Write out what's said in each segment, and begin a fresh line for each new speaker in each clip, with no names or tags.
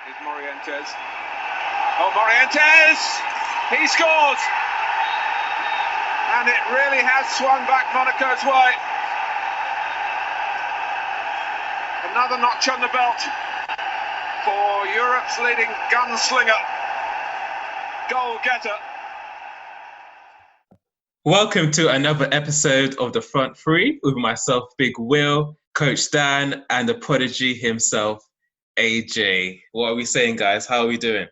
is Morientes. Oh, Morientes! He scores! And it really has swung back Monaco's way. Another notch on the belt for Europe's leading gunslinger, goal-getter.
Welcome to another episode of The Front Three with myself, Big Will, Coach Dan, and the prodigy himself, AJ. What are we saying, guys? How are we doing?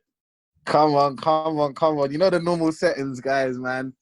Come on. You know the normal settings, guys, man.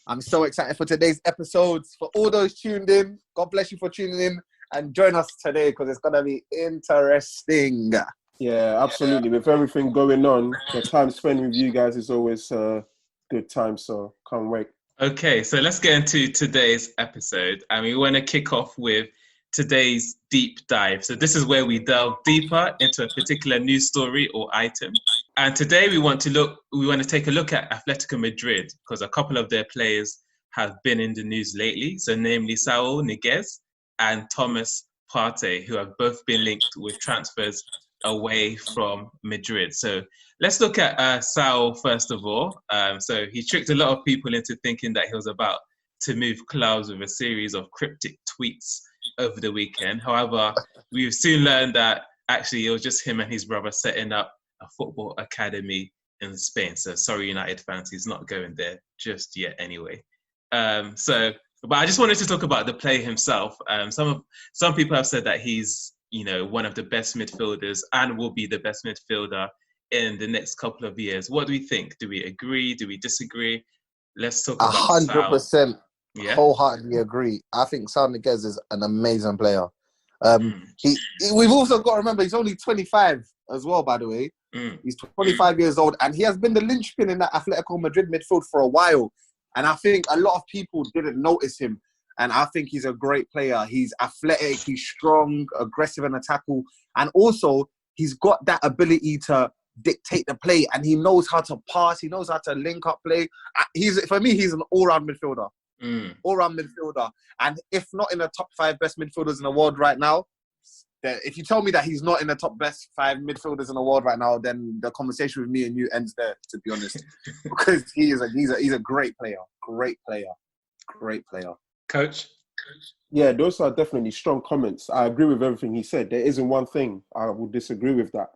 I'm so excited for today's episodes. For all those tuned in, God bless you for tuning in and join us today because it's going to be interesting.
Yeah, absolutely. With everything going on, the time spent with you guys is always a good time, so can't wait.
Okay, so let's get into today's episode. And we want to kick off with today's deep dive. So this is where we delve deeper into a particular news story or item. And today we want to take a look at Atletico Madrid because a couple of their players have been in the news lately. So namely Saul Niguez and Thomas Partey, who have both been linked with transfers away from Madrid. So let's look at Saul first of all. So he tricked a lot of people into thinking that he was about to move clubs with a series of cryptic tweets over the weekend. However, we've soon learned that actually it was just him and his brother setting up a football academy in Spain. So sorry, United fans, he's not going there just yet anyway. But I just wanted to talk about the player himself. Some people have said that he's, one of the best midfielders and will be the best midfielder in the next couple of years. What do we think? Do we agree? Do we disagree? Let's talk about
100%. Yeah? Wholeheartedly agree. I think Saul Niguez is an amazing player. We've also got to remember he's only 25 as well, by the way. He's 25 years old and he has been the linchpin in that Atletico Madrid midfield for a while. And I think a lot of people didn't notice him. And I think he's a great player. He's athletic, he's strong, aggressive in a tackle. And also, he's got that ability to dictate the play. And he knows how to pass. He knows how to link up play. For me, he's an all-round midfielder. All-round midfielder. And if not in the top 5 best midfielders in the world right now, if you tell me that he's not in the top best 5 midfielders in the world right now, then the conversation with me and you ends there, to be honest. Because he's a great player. Great player.
Coach?
Yeah, those are definitely strong comments. I agree with everything he said. There isn't one thing I would disagree with that.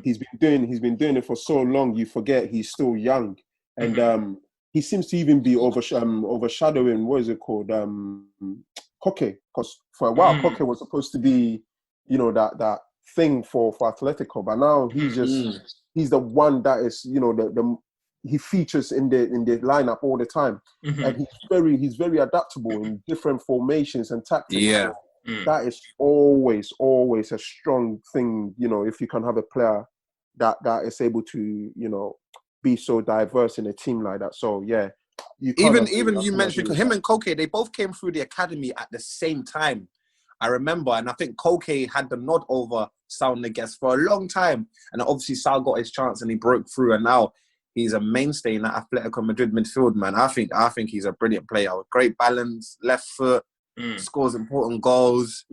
He's been doing it for so long, you forget he's still young. And he seems to even be overshadowing, what is it called? Koke. Because for a while, Koke was supposed to be, that thing for Atletico. But now he's the one that is, he features in the lineup all the time, and he's very adaptable in different formations and tactics.
Yeah,
so that is always a strong thing. If you can have a player that is able to be so diverse in a team like that. So yeah, you
mentioned him and Koke. They both came through the academy at the same time. I remember, and I think Koke had the nod over Saul Niguez for a long time, and obviously Saul got his chance and he broke through, and now he's a mainstay in that Atletico Madrid midfield, man. I think he's a brilliant player with great balance, left foot, scores important goals.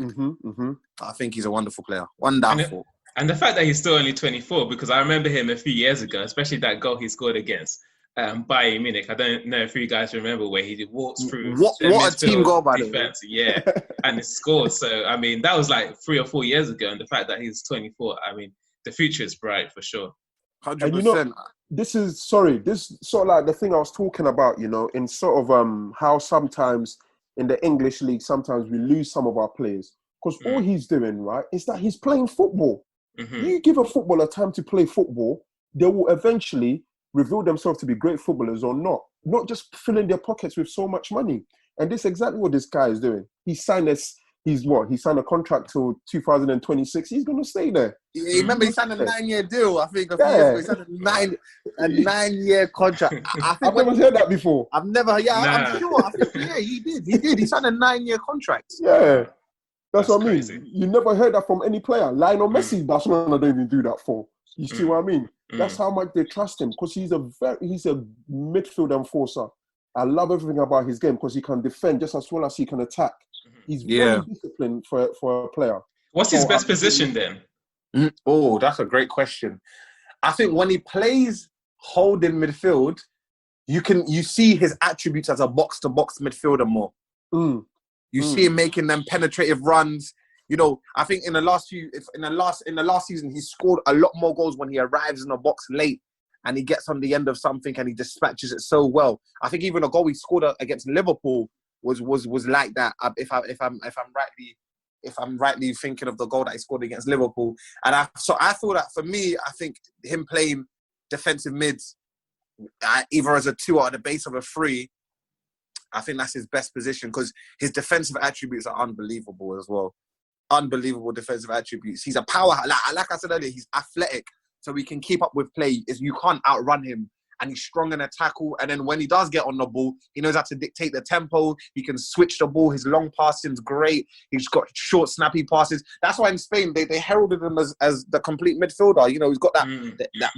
I think he's a wonderful player. Wonderful.
And the fact that he's still only 24, because I remember him a few years ago, especially that goal he scored against Bayern Munich. I don't know if you guys remember where he walks through.
What a team goal, by the way.
Yeah, and he scored. So, I mean, that was like 3 or 4 years ago. And the fact that he's 24, I mean, the future is bright for sure.
100%.
This sort of like the thing I was talking about, in sort of how sometimes in the English league, sometimes we lose some of our players. Because all he's doing, right, is that he's playing football. You give a footballer time to play football, they will eventually reveal themselves to be great footballers or not just filling their pockets with so much money. And this is exactly what this guy is doing. He signed a contract till 2026. He's going to stay there.
Remember, he signed a 9-year deal, I think. He signed a 9-year contract.
I've never heard that before.
I'm sure. I think, he did. He signed a 9-year contract.
Yeah. That's what I mean.
Crazy.
You never heard that from any player. Lionel Messi, Barcelona don't even do that for. You see what I mean? That's how much they trust him, because he's a midfield enforcer. I love everything about his game because he can defend just as well as he can attack. He's very disciplined for a player.
What's his best position then?
Oh, that's a great question. I think when he plays holding midfield, you see his attributes as a box-to-box midfielder more. You see him making them penetrative runs. You know, I think in the last season, he scored a lot more goals when he arrives in the box late and he gets on the end of something and he dispatches it so well. I think even a goal he scored against Liverpool was like that. If I'm rightly thinking of the goal that he scored against Liverpool, and I thought that for me, I think him playing defensive mids, either as a 2 or at the base of a 3, I think that's his best position because his defensive attributes are unbelievable as well. Unbelievable defensive attributes. He's a power. Like I said earlier, he's athletic, so he can keep up with play. You can't outrun him, and he's strong in a tackle. And then when he does get on the ball, he knows how to dictate the tempo. He can switch the ball. His long passing's great. He's got short, snappy passes. That's why in Spain they heralded him as the complete midfielder. You know, he's got that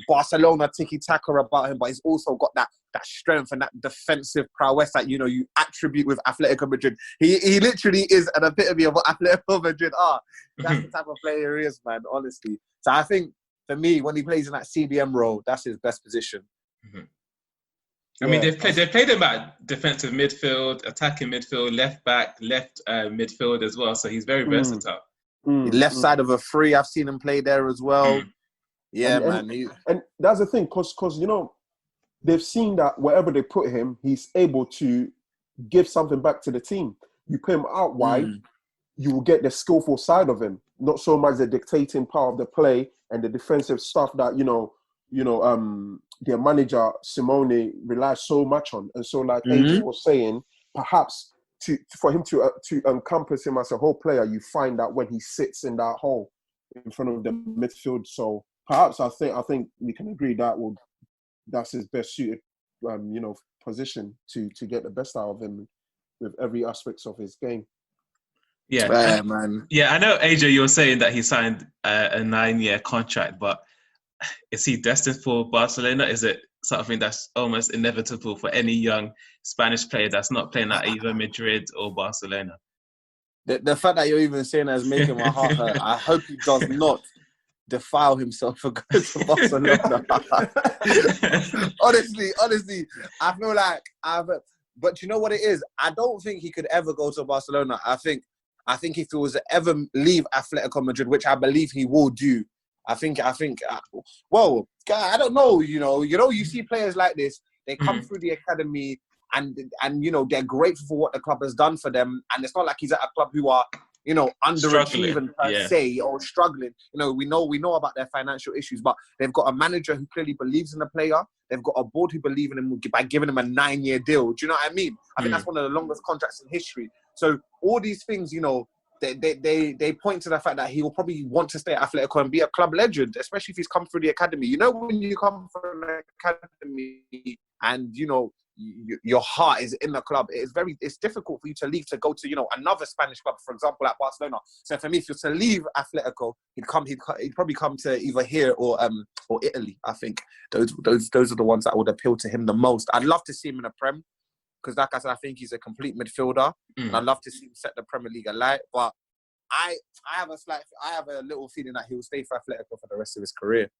Barcelona tiki-taka about him, but he's also got that strength and that defensive prowess that, you know, you attribute with Atletico Madrid. He literally is an epitome of what Atletico Madrid are. That's the type of player he is, man, honestly. So I think, for me, when he plays in that CDM role, that's his best position.
I mean, they've played him at defensive midfield, attacking midfield, left back, left midfield as well. So he's very versatile.
Left side of a 3, I've seen him play there as well. Yeah, man.
And that's the thing, because, you know, they've seen that wherever they put him, he's able to give something back to the team. You put him out wide, you will get the skillful side of him, not so much the dictating part of the play and the defensive stuff that, their manager Simone relies so much on. And so, like AJ was saying, perhaps for him to encompass him as a whole player, you find that when he sits in that hole in front of the midfield. So perhaps I think we can agree that's his best suited position to get the best out of him with every aspect of his game.
Yeah,
man.
Yeah, I know, AJ, you're saying that he signed a 9-year contract, but is he destined for Barcelona? Is it something that's almost inevitable for any young Spanish player that's not playing at either Madrid or Barcelona?
The fact that you're even saying that is making my heart hurt. I hope he does not defile himself for going to Barcelona. honestly, I feel like but you know what it is? I don't think he could ever go to Barcelona. I think if he was to ever leave Atletico Madrid, which I believe he will do, I think, well, I don't know, you see players like this, they come through the academy and they're grateful for what the club has done for them. And it's not like he's at a club who are, underachieving per se or struggling. We know about their financial issues, but they've got a manager who clearly believes in the player. They've got a board who believe in him by giving him a 9-year deal. Do you know what I mean? I think that's one of the longest contracts in history. So all these things, they point to the fact that he will probably want to stay at Atletico and be a club legend, especially if he's come through the academy. When you come from an academy and, your heart is in the club, it's difficult for you to leave to go to, another Spanish club, for example, like Barcelona. So for me, if you're to leave Atletico, he'd probably come to either here or Italy. I think those are the ones that would appeal to him the most. I'd love to see him in a Prem, because like I said, I think he's a complete midfielder, and I'd love to see him set the Premier League alight. But I have a little feeling that he will stay for Atletico for the rest of his career.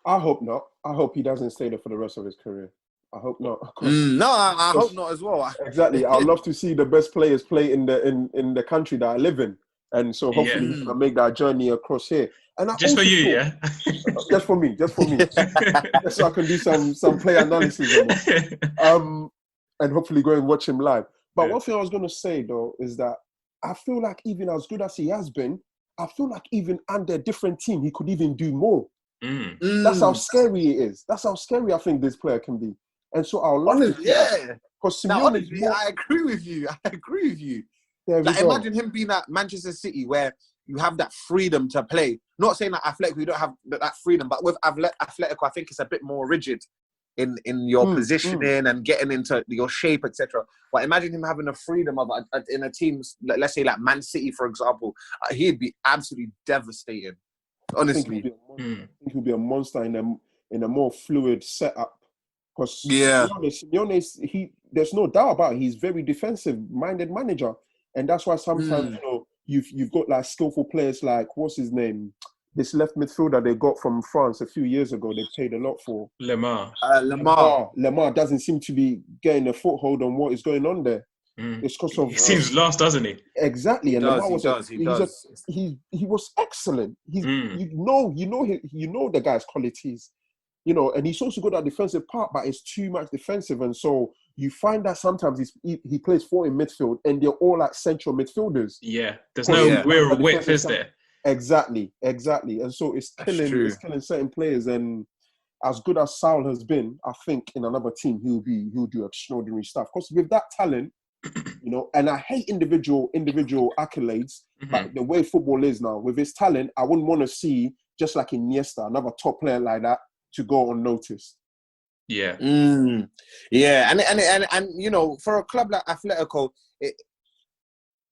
I hope not. I hope he doesn't stay there for the rest of his career. I hope not.
No, I hope not as well.
Exactly. I'd love to see the best players play in the country that I live in, and so hopefully he can make that journey across here. And
just for you,
just for me, just so I can do some play analysis on it. And hopefully go and watch him live. But one thing I was going to say, though, is that I feel like even as good as he has been, I feel like even under a different team, he could even do more. That's how scary he is. That's how scary I think this player can be. And so I'll love to see that. Because
honestly, I agree with you. Imagine him being at Manchester City, where you have that freedom to play. Not saying that Atletico, you don't have that freedom, but with Atletico, I think it's a bit more rigid in your positioning and getting into your shape, etc. But imagine him having the freedom of in a team, let's say like Man City, for example. He'd be absolutely devastating. Honestly,
I think he'll be a monster in a more fluid setup. Because Simeone, there's no doubt about it, he's very defensive-minded manager, and that's why sometimes you've got like skillful players like what's his name, this left midfielder they got from France a few years ago. They paid a lot for
Lemar.
Lemar doesn't seem to be getting a foothold on what is going on there. It's because of
he seems lost, doesn't he?
Exactly. And Lemar
does.
He was excellent. He's you know the guy's qualities. You know, and he's also good at defensive part, but it's too much defensive. And so you find that sometimes he plays 4 in midfield and they're all like central midfielders.
Yeah, there's no real width, is there?
Exactly. And so it's killing certain players. And as good as Saul has been, I think in another team he'll do extraordinary stuff. Because with that talent, you know, and I hate individual accolades, but the way football is now, with his talent, I wouldn't want to see, just like Iniesta, another top player like that, to go unnoticed.
Yeah.
Yeah, and you know, for a club like Atletico,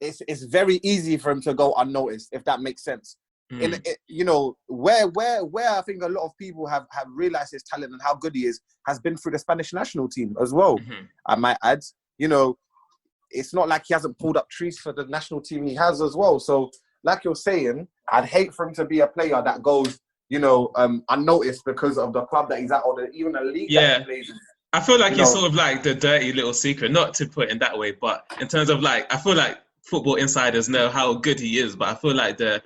it's very easy for him to go unnoticed, if that makes sense. You know, where I think a lot of people have realized his talent and how good he is has been through the Spanish national team as well. I might add, you know, it's not like he hasn't pulled up trees for the national team. He has as well. So, like you're saying, I'd hate for him to be a player that goes, you know, unnoticed because of the club that he's at or even a league that he plays in.
I feel like he's sort of like the dirty little secret, not to put it in that way, but in terms of like, I feel like football insiders know how good he is, but I feel like the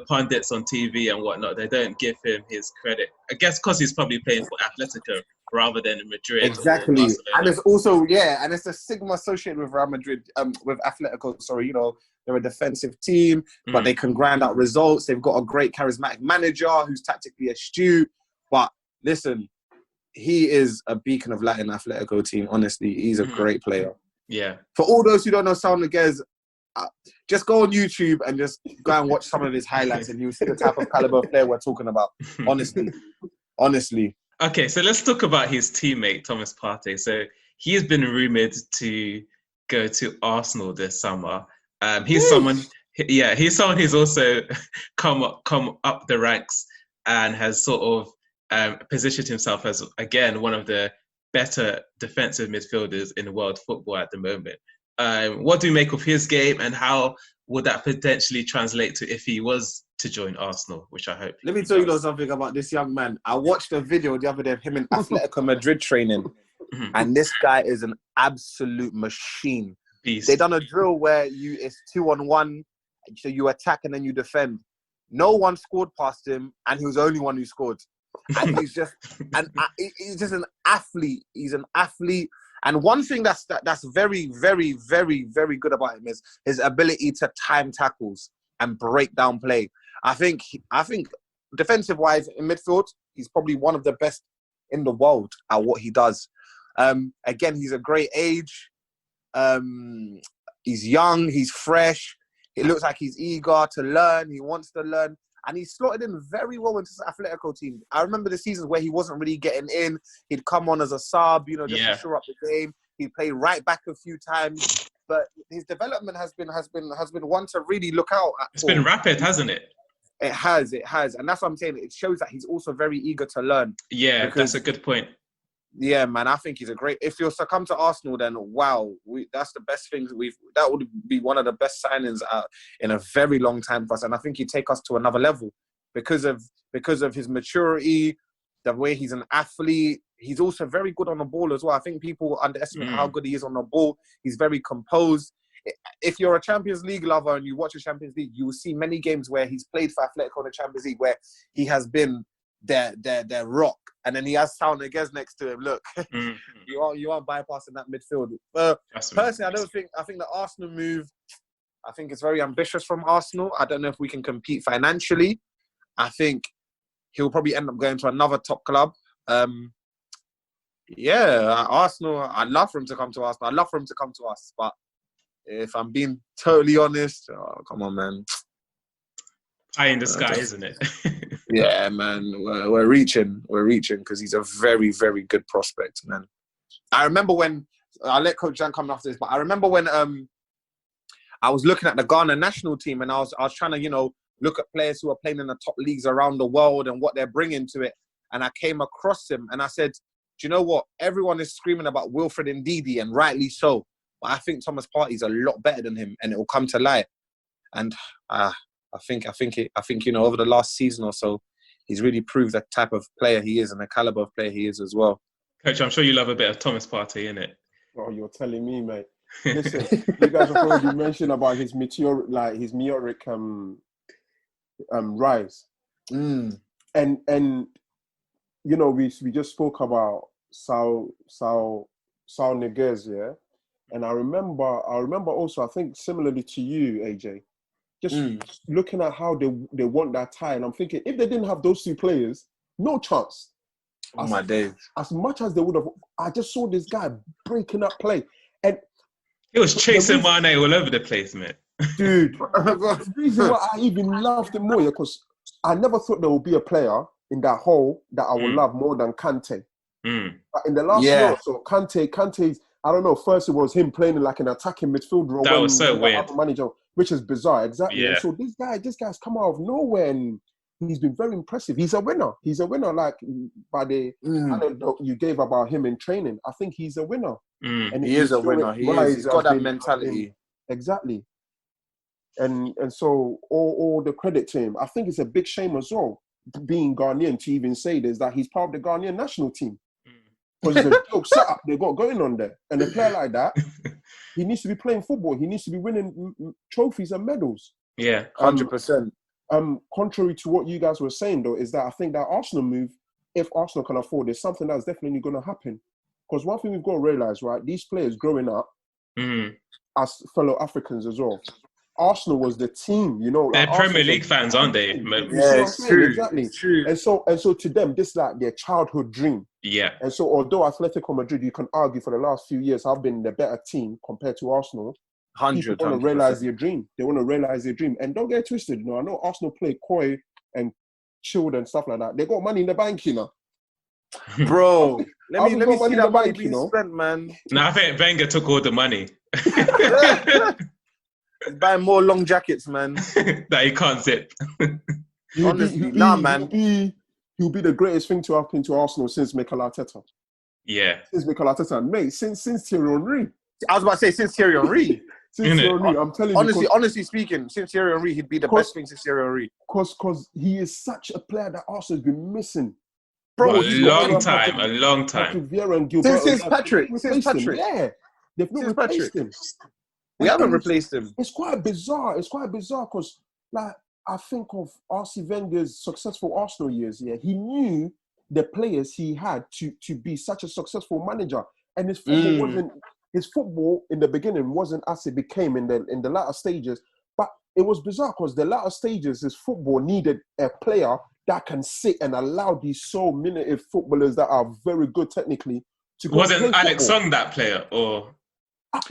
pundits on TV and whatnot, they don't give him his credit. I guess because he's probably playing for Atletico rather than Madrid.
Exactly. And it's also, and it's a stigma associated with Real Madrid, with Atletico, sorry, you know, they're a defensive team, but they can grind out results. They've got a great charismatic manager who's tactically astute. But listen, he is a beacon of light in Atletico team. Honestly, he's a great player.
Yeah.
For all those who don't know Saul Niguez, just go on YouTube and just go and watch some of his highlights and you'll see the type of caliber of player we're talking about. Honestly.
Okay, so let's talk about his teammate, Thomas Partey. So he has been rumoured to go to Arsenal this summer. He's someone who's also come up the ranks and has sort of positioned himself as, again, one of the better defensive midfielders in world football at the moment. What do you make of his game, and how would that potentially translate to if he was to join Arsenal, which I hope?
Let me tell you something about this young man. I watched a video the other day of him in Atletico Madrid training, and this guy is an absolute machine.
Beast.
They done a drill where it's 2-on-1, so you attack and then you defend. No one scored past him, and he was the only one who scored. And he's just an athlete. He's an athlete. And one thing that's very, very, very, very good about him is his ability to time tackles and break down play. I think defensive-wise in midfield, he's probably one of the best in the world at what he does. Again, he's a great age. He's young. He's fresh. It looks like he's eager to learn. He wants to learn. And he's slotted in very well into the Atletico team. I remember the seasons where he wasn't really getting in. He'd come on as a sub, just to shore up the game. He'd play right back a few times. But his development has been one to really look out at.
It's been rapid, hasn't it?
It has. And that's what I'm saying. It shows that he's also very eager to learn.
Yeah, that's a good point.
Yeah, man, I think he's a great... If you're to come to Arsenal, then wow, that's the best thing that would be one of the best signings in a very long time for us. And I think he'd take us to another level because of his maturity, the way he's an athlete. He's also very good on the ball as well. I think people underestimate how good he is on the ball. He's very composed. If you're a Champions League lover and you watch the Champions League, you will see many games where he's played for Atletico in the Champions League where he has been their rock. And then he has Saul Niguez next to him. Look, you are bypassing that midfield. Personally, I think the Arsenal move, I think it's very ambitious from Arsenal. I don't know if we can compete financially. I think he'll probably end up going to another top club. Arsenal, I'd love for him to come to Arsenal. I'd love for him to come to us. But if I'm being totally honest, come on, man.
Pie in the sky, isn't it?
Yeah, man. We're reaching because he's a very, very good prospect, man. I remember when I'll let Coach Jan come after this, but I remember when I was looking at the Ghana national team and I was trying to look at players who are playing in the top leagues around the world and what they're bringing to it, and I came across him and I said, do you know what? Everyone is screaming about Wilfred Ndidi, and rightly so. But I think Thomas Partey's a lot better than him, and it will come to light. And I think over the last season or so, he's really proved the type of player he is and the caliber of player he is as well.
Coach, I'm sure you love a bit of Thomas Partey, innit?
Oh, you're telling me, mate. Listen, you guys have already mentioned about his meteoric rise. And you know, we just spoke about Saul Niguez, yeah. And I remember also, I think similarly to you, AJ, just looking at how they want that tie, and I'm thinking if they didn't have those two players, no chance.
Oh my days!
As much as they would have, I just saw this guy breaking up play, and
he was chasing Mane all over the place, man.
Dude, the reason why I even loved him more, because I never thought there would be a player in that hole that I would love more than Kante. But in the last year or so, Kante's, I don't know, first it was him playing like an attacking midfielder.
That was so weird.
Manager, which is bizarre, exactly.
Yeah.
And so this guy's come out of nowhere and he's been very impressive. He's a winner. Like by the anecdote you gave about him in training. I think he's a winner.
And he is a winner. He's got that mentality.
Exactly. And so all the credit to him. I think it's a big shame as well, being Ghanaian, to even say this, that he's part of the Ghanaian national team. Because it's a joke setup they got going on there. And a player like that, he needs to be playing football. He needs to be winning trophies and medals.
Yeah,
100%.
Contrary to what you guys were saying, though, is that I think that Arsenal move, if Arsenal can afford it, is something that's definitely going to happen. Because one thing we've got to realise, right, these players growing up as fellow Africans as well. Arsenal was the team, you know.
They're
like
Premier League fans, aren't they?
Yeah, it's true.
Exactly.
It's true.
And so to them, this is like their childhood dream.
Yeah.
And so although Atletico Madrid, you can argue for the last few years, have been the better team compared to Arsenal,
100%.
People want to realize their dream. They want to realize their dream. And don't get twisted, you know. I know Arsenal play coy and chilled and stuff like that. They got money in the bank, you know.
Bro, let me see that money
being
spent, man.
No, I think Wenger took all the money.
He's buying more long jackets, man.
That he can't zip.
Honestly, man.
He'll be the greatest thing to happen to Arsenal since Mikel Arteta.
Yeah.
Since Mikel Arteta, mate, since Thierry Henry.
I was about to say since Thierry Henry.
Since Thierry Henry, I'm telling you.
Honestly speaking, since Thierry Henry, he'd be the best thing since Thierry Henry.
Because he is such a player that Arsenal's been missing.
Bro, a long time.
Since Patrick.
Yeah. They've not replaced him.
We haven't replaced him.
It's quite bizarre. Because, like, I think of Arsene Wenger's successful Arsenal years. Yeah, he knew the players he had to be such a successful manager, and his football wasn't. His football in the beginning wasn't as it became in the latter stages. But it was bizarre because the latter stages, his football needed a player that can sit and allow these so many footballers that are very good technically to go.
Wasn't Alex Song that player, or?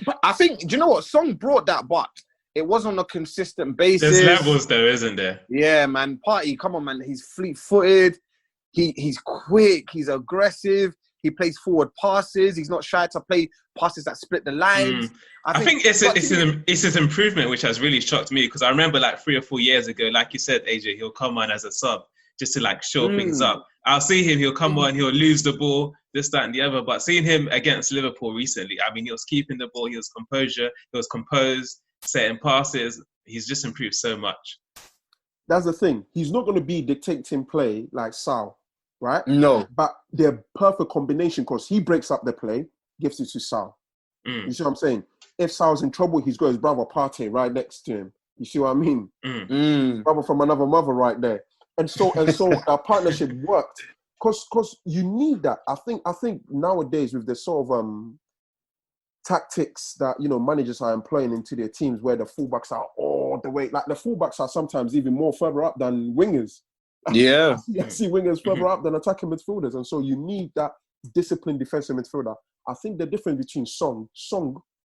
But I think, do you know what? Song brought that, but it was on a consistent basis.
There's levels though, isn't there?
Yeah, man. Partey, come on, man. He's fleet-footed. He's quick. He's aggressive. He plays forward passes. He's not shy to play passes that split the lines.
I think it's his improvement which has really shocked me, because I remember like 3 or 4 years ago, like you said, AJ, he'll come on as a sub just to like shore things up. I'll see him, he'll come on, he'll lose the ball, this, that, and the other. But seeing him against Liverpool recently, I mean, he was keeping the ball, he was composed, setting passes. He's just improved so much.
That's the thing. He's not going to be dictating play like Sal, right?
No.
But they're perfect combination because he breaks up the play, gives it to Sal. You see what I'm saying? If Sal's in trouble, he's got his brother Partey right next to him. You see what I mean? Brother from another mother right there. And so our partnership worked. Because you need that. I think nowadays with the sort of tactics that, you know, managers are employing into their teams where the fullbacks are all the way, like the fullbacks are sometimes even more further up than wingers.
Yeah.
I see wingers further up than attacking midfielders. And so you need that disciplined defensive midfielder. I think the difference between Song,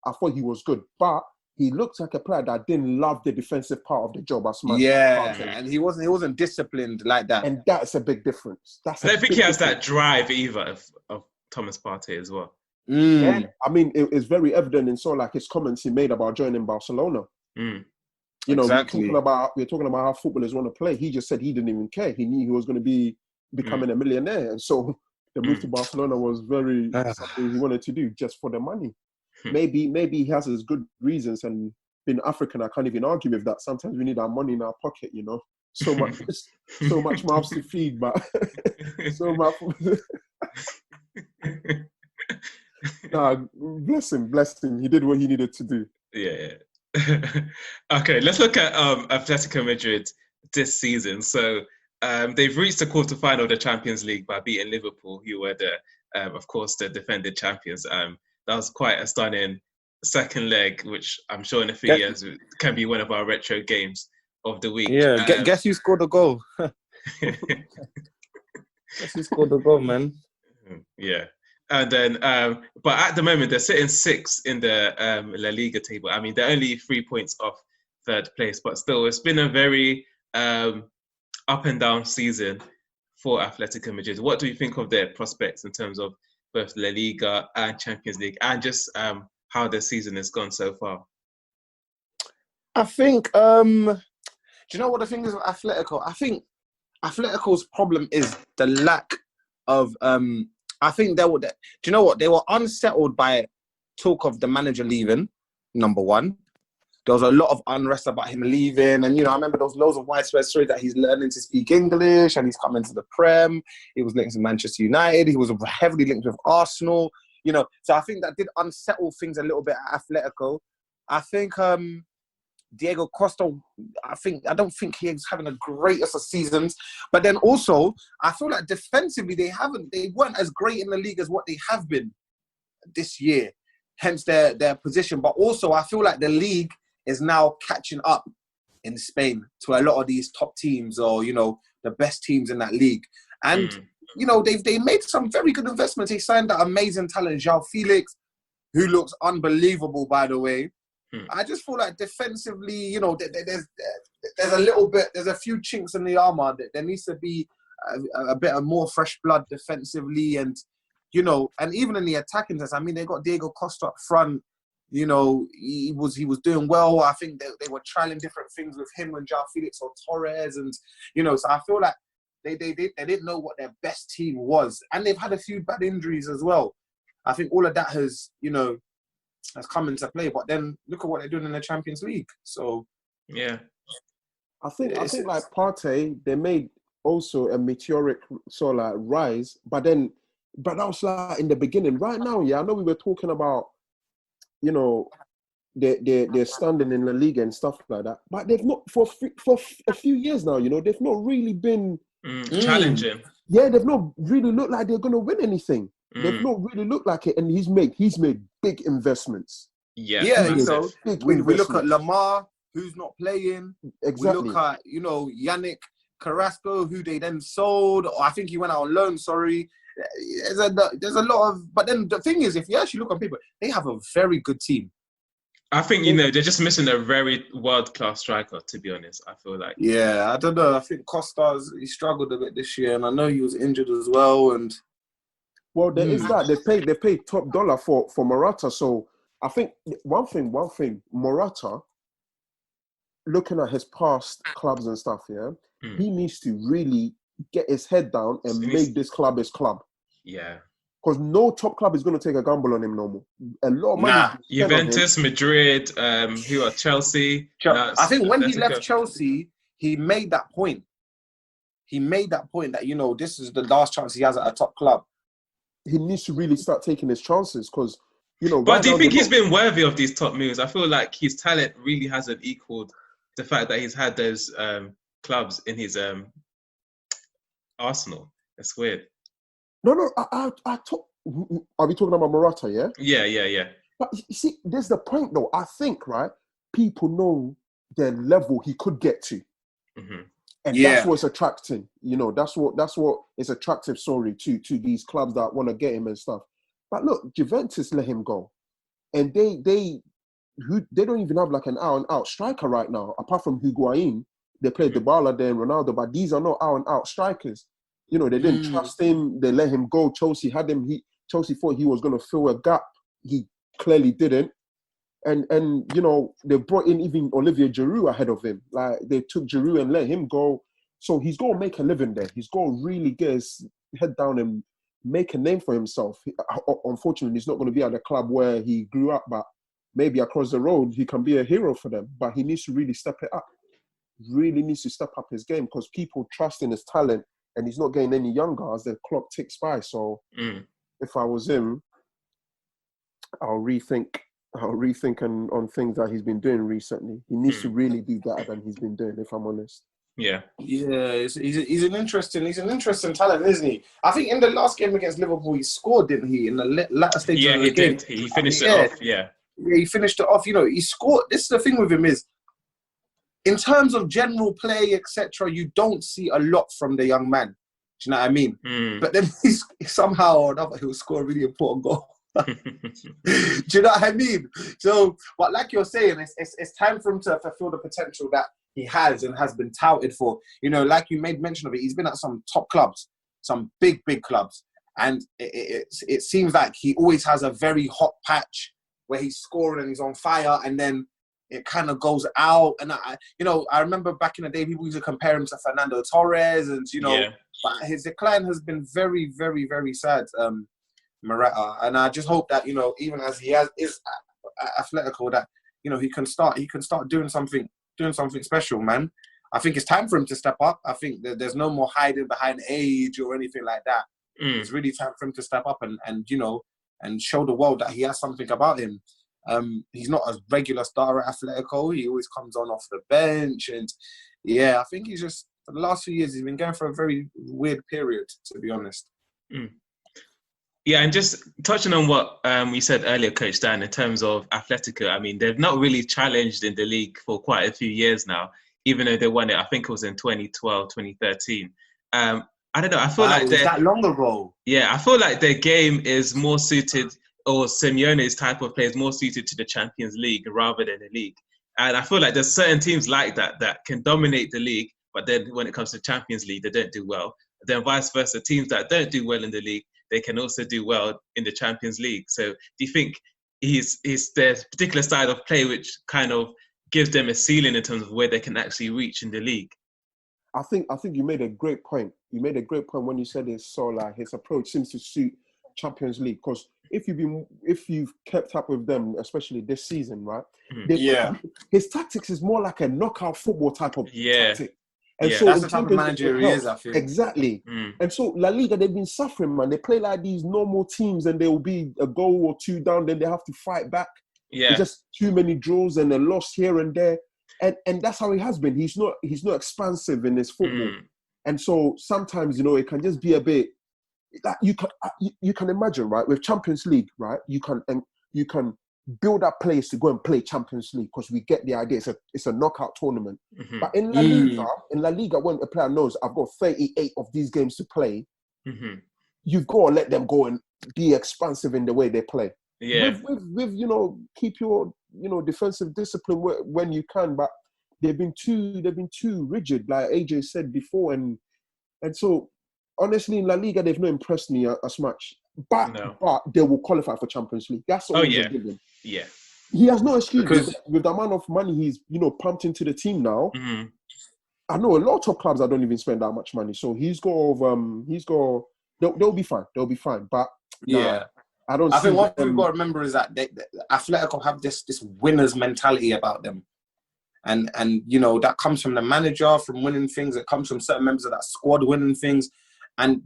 I thought he was good, but he looked like a player that didn't love the defensive part of the job as much.
Yeah, and he wasn't disciplined like that.
And that's a big difference.
I don't think he has that drive either of Thomas Partey as well.
Yeah, I mean, it's very evident in sort of like his comments he made about joining Barcelona. You know,
exactly.
we're talking about how footballers want to play. He just said he didn't even care. He knew he was going to be becoming a millionaire, and so the move to Barcelona was very something he wanted to do just for the money. Maybe he has his good reasons, and being African, I can't even argue with that. Sometimes we need our money in our pocket, you know. So much mouths to feed, but so much. Nah, bless him. He did what he needed to do.
Yeah. Okay, let's look at Atletico Madrid this season. So they've reached the quarterfinal of the Champions League by beating Liverpool, who were of course, the defending champions. That was quite a stunning second leg, which I'm sure in a few years can be one of our retro games of the week.
Yeah, guess who scored the goal? Guess who scored the goal, man?
Yeah. And then, but at the moment, they're sitting 6th in the La Liga table. I mean, they're only 3 points off third place, but still, it's been a very up and down season for Atletico Madrid. What do you think of their prospects in terms of both La Liga and Champions League, and just how their season has gone so far?
I think, do you know what the thing is with Atletico? I think Atletico's problem is the lack of, I think do you know what? They were unsettled by talk of the manager leaving, number one. There was a lot of unrest about him leaving. And, I remember there was loads of widespread stories that he's learning to speak English and he's coming to the Prem. He was linked to Manchester United. He was heavily linked with Arsenal, So I think that did unsettle things a little bit at Atletico. I think Diego Costa, I don't think he's having the greatest of seasons. But then also, I feel like defensively, they weren't as great in the league as what they have been this year. Hence their position. But also, I feel like the league is now catching up in Spain to a lot of these top teams or, the best teams in that league. And, they made some very good investments. They signed that amazing talent, João Felix, who looks unbelievable, by the way. I just feel like defensively, there's a little bit, there's a few chinks in the armour. There needs to be a bit of more fresh blood defensively. And, and even in the attacking sense, I mean, they got Diego Costa up front. He was doing well. I think they were trialing different things with him and João Felix or Torres. And, so I feel like they didn't know what their best team was. And they've had a few bad injuries as well. I think all of that has come into play. But then look at what they're doing in the Champions League. So,
yeah.
I think like Partey, they made also a meteoric sort of like rise. But that was like in the beginning. Right now, I know we were talking about, they're standing in the league and stuff like that. But they've not, for a few years now, they've not really been...
challenging.
Yeah, they've not really looked like they're going to win anything. They've not really looked like it. And he's made big investments.
Yeah,
we look at Lamar, who's not playing.
Exactly.
We look at, Yannick Carrasco, who they then sold. Or I think he went out on loan, sorry. There's a lot of... But then the thing is, if you actually look on people, they have a very good team.
I think, they're just missing a very world-class striker, to be honest, I feel like.
Yeah, I don't know. I think Costa, he struggled a bit this year, and I know he was injured as well. And
well, there is that. They paid top dollar for Morata. So I think one thing, Morata, looking at his past clubs and stuff, he needs to really get his head down and make this club his club.
Yeah.
Because no top club is going to take a gamble on him no more. A lot of money.
Juventus, Madrid, who are Chelsea.
I think when he left Chelsea, he made that point. That, this is the last chance he has at a top club.
He needs to really start taking his chances because,
But do you think he's been worthy of these top moves? I feel like his talent really hasn't equaled the fact that he's had those clubs in his Arsenal. It's weird.
No, are we talking about Morata, yeah?
Yeah.
But you see, there's the point though. I think, right, people know the level he could get to. Mm-hmm. And that's what's attracting, that's what is attractive, to these clubs that want to get him and stuff. But look, Juventus let him go. And they don't even have like an out-and-out striker right now, apart from Higuain. They played Dybala there and Ronaldo, but these are not out-and-out strikers. They didn't trust him. They let him go. Chelsea had him. Chelsea thought he was going to fill a gap. He clearly didn't. And they brought in even Olivier Giroud ahead of him. Like, they took Giroud and let him go. So he's going to make a living there. He's going to really get his head down and make a name for himself. Unfortunately, he's not going to be at the club where he grew up, but maybe across the road, he can be a hero for them. But he needs to really step it up. Really needs to step up his game because people trust in his talent and he's not getting any younger as the clock ticks by. So if I was him, I'll rethink on things that he's been doing recently. He needs to really be better than he's been doing, if I'm honest.
Yeah, he's an interesting talent, isn't he? I think in the last game against Liverpool, he scored, didn't he? In the latter stage of the game,
did. He finished it off. Yeah,
he finished it off. You know, he scored. This is the thing with him is, in terms of general play, etc., you don't see a lot from the young man. Do you know what I mean? But then he's somehow or another he'll score a really important goal. Do you know what I mean? So, but like you're saying, it's time for him to fulfill the potential that he has and has been touted for. You know, like you made mention of it, he's been at some top clubs, some big clubs, and it seems like he always has a very hot patch where he's scoring and he's on fire, and then it kind of goes out. And I remember back in the day, people used to compare him to Fernando Torres, and but his decline has been very, very, very sad, Morata. And I just hope that even as he is Atletico, that he can start doing something special, man. I think it's time for him to step up. I think that there's no more hiding behind age or anything like that. It's really time for him to step up and show the world that he has something about him. He's not a regular starter at Atletico. He always comes on off the bench. And I think he's just, for the last few years, he's been going for a very weird period, to be honest.
Yeah, and just touching on what we said earlier, Coach Dan, in terms of Atletico, I mean, they've not really challenged in the league for quite a few years now, even though they won it, I think it was in 2012, 2013. I don't know, I feel like they're...
that long ago.
Yeah, I feel like their game is more suited, or Simeone's type of play is more suited to the Champions League rather than the league. And I feel like there's certain teams like that can dominate the league, but then when it comes to Champions League, they don't do well. Then vice versa, teams that don't do well in the league, they can also do well in the Champions League. So do you think he's their particular style of play which kind of gives them a ceiling in terms of where they can actually reach in the league?
I think you made a great point. You made a great point when you said his approach seems to suit Champions League, because if you've kept up with them, especially this season, right? His tactics is more like a knockout football type of tactic. And so
that's the type of manager he is, I feel.
Exactly. And so La Liga, they've been suffering, man. They play like these normal teams and they'll be a goal or two down, then they have to fight back. There's just too many draws and a loss here and there. And that's how he has been. He's not expansive in his football. And so sometimes, it can just be a bit, like you can imagine, right? With Champions League, right? You can build up players to go and play Champions League because we get the idea. It's a knockout tournament. But in La Liga, when a player knows I've got 38 of these games to play, you've got to let them go and be expansive in the way they play. With keep your defensive discipline when you can, but they've been too rigid, like AJ said before, and so honestly in La Liga they've not impressed me as much. But they will qualify for Champions League. That's all he's given. Yeah. He has no excuse because with the amount of money he's pumped into the team now. I know a lot of clubs that don't even spend that much money, so they'll be fine. They'll be fine. But I think one thing we've got to remember is that
Atletico have this winners mentality about them. And that comes from the manager, from winning things. It comes from certain members of that squad winning things. And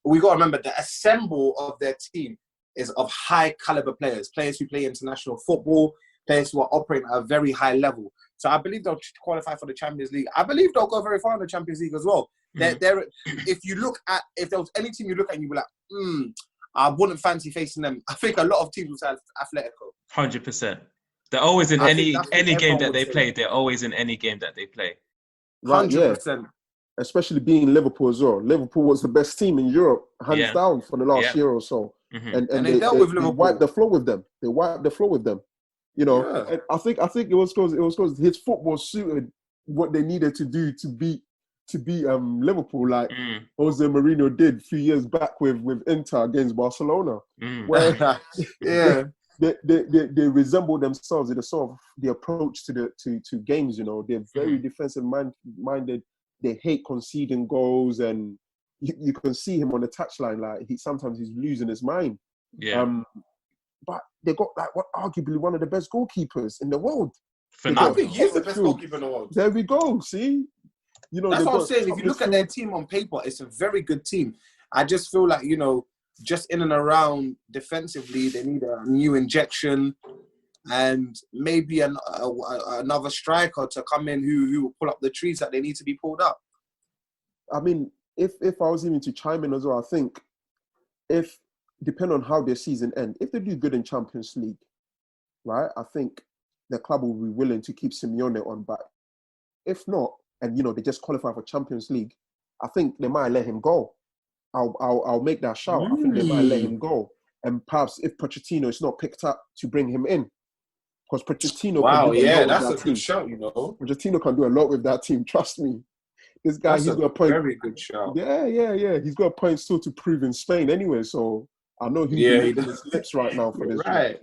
we got to remember the assemble of their team is of high caliber players who play international football, players who are operating at a very high level. So I believe they'll qualify for the Champions League. I believe they'll go very far in the Champions League as well. If there was any team you look at and you be like, I wouldn't fancy facing them. I think a lot of teams will say Atletico.
100%. They're always in any game that they play. They're always in any game that they play.
100%.
Especially being Liverpool as well. Liverpool was the best team in Europe, hands down, for the last year or so. And they dealt with Liverpool. They wiped the floor with them. And I think it was because his football suited what they needed to do to beat Liverpool, like Jose Mourinho did a few years back with Inter against Barcelona, where they resemble themselves in the sort of the approach to games. They're very defensive minded. They hate conceding goals, and you can see him on the touchline. Like sometimes he's losing his mind. but they got like arguably one of the best goalkeepers in the world.
I think he's the best goalkeeper in the world.
There we go. See,
that's what I'm saying. If you look at their team on paper, it's a very good team. I just feel like, just in and around defensively, they need a new injection and maybe another striker to come in who will pull up the trees that they need to be pulled up.
I mean, if I was even to chime in as well, I think depending on how their season ends, if they do good in Champions League, right, I think the club will be willing to keep Simeone on back. If not, and they just qualify for Champions League, I think they might let him go. I'll make that shout. I think they might let him go. And perhaps if Pochettino is not picked up, to bring him in. Because Pochettino
that's a good shout,
Pochettino can do a lot with that team, trust me. This guy, he's got a point.
Very good shout.
Yeah. He's got a point still to prove in Spain anyway, so I know he's licking his lips right now for this.
Right.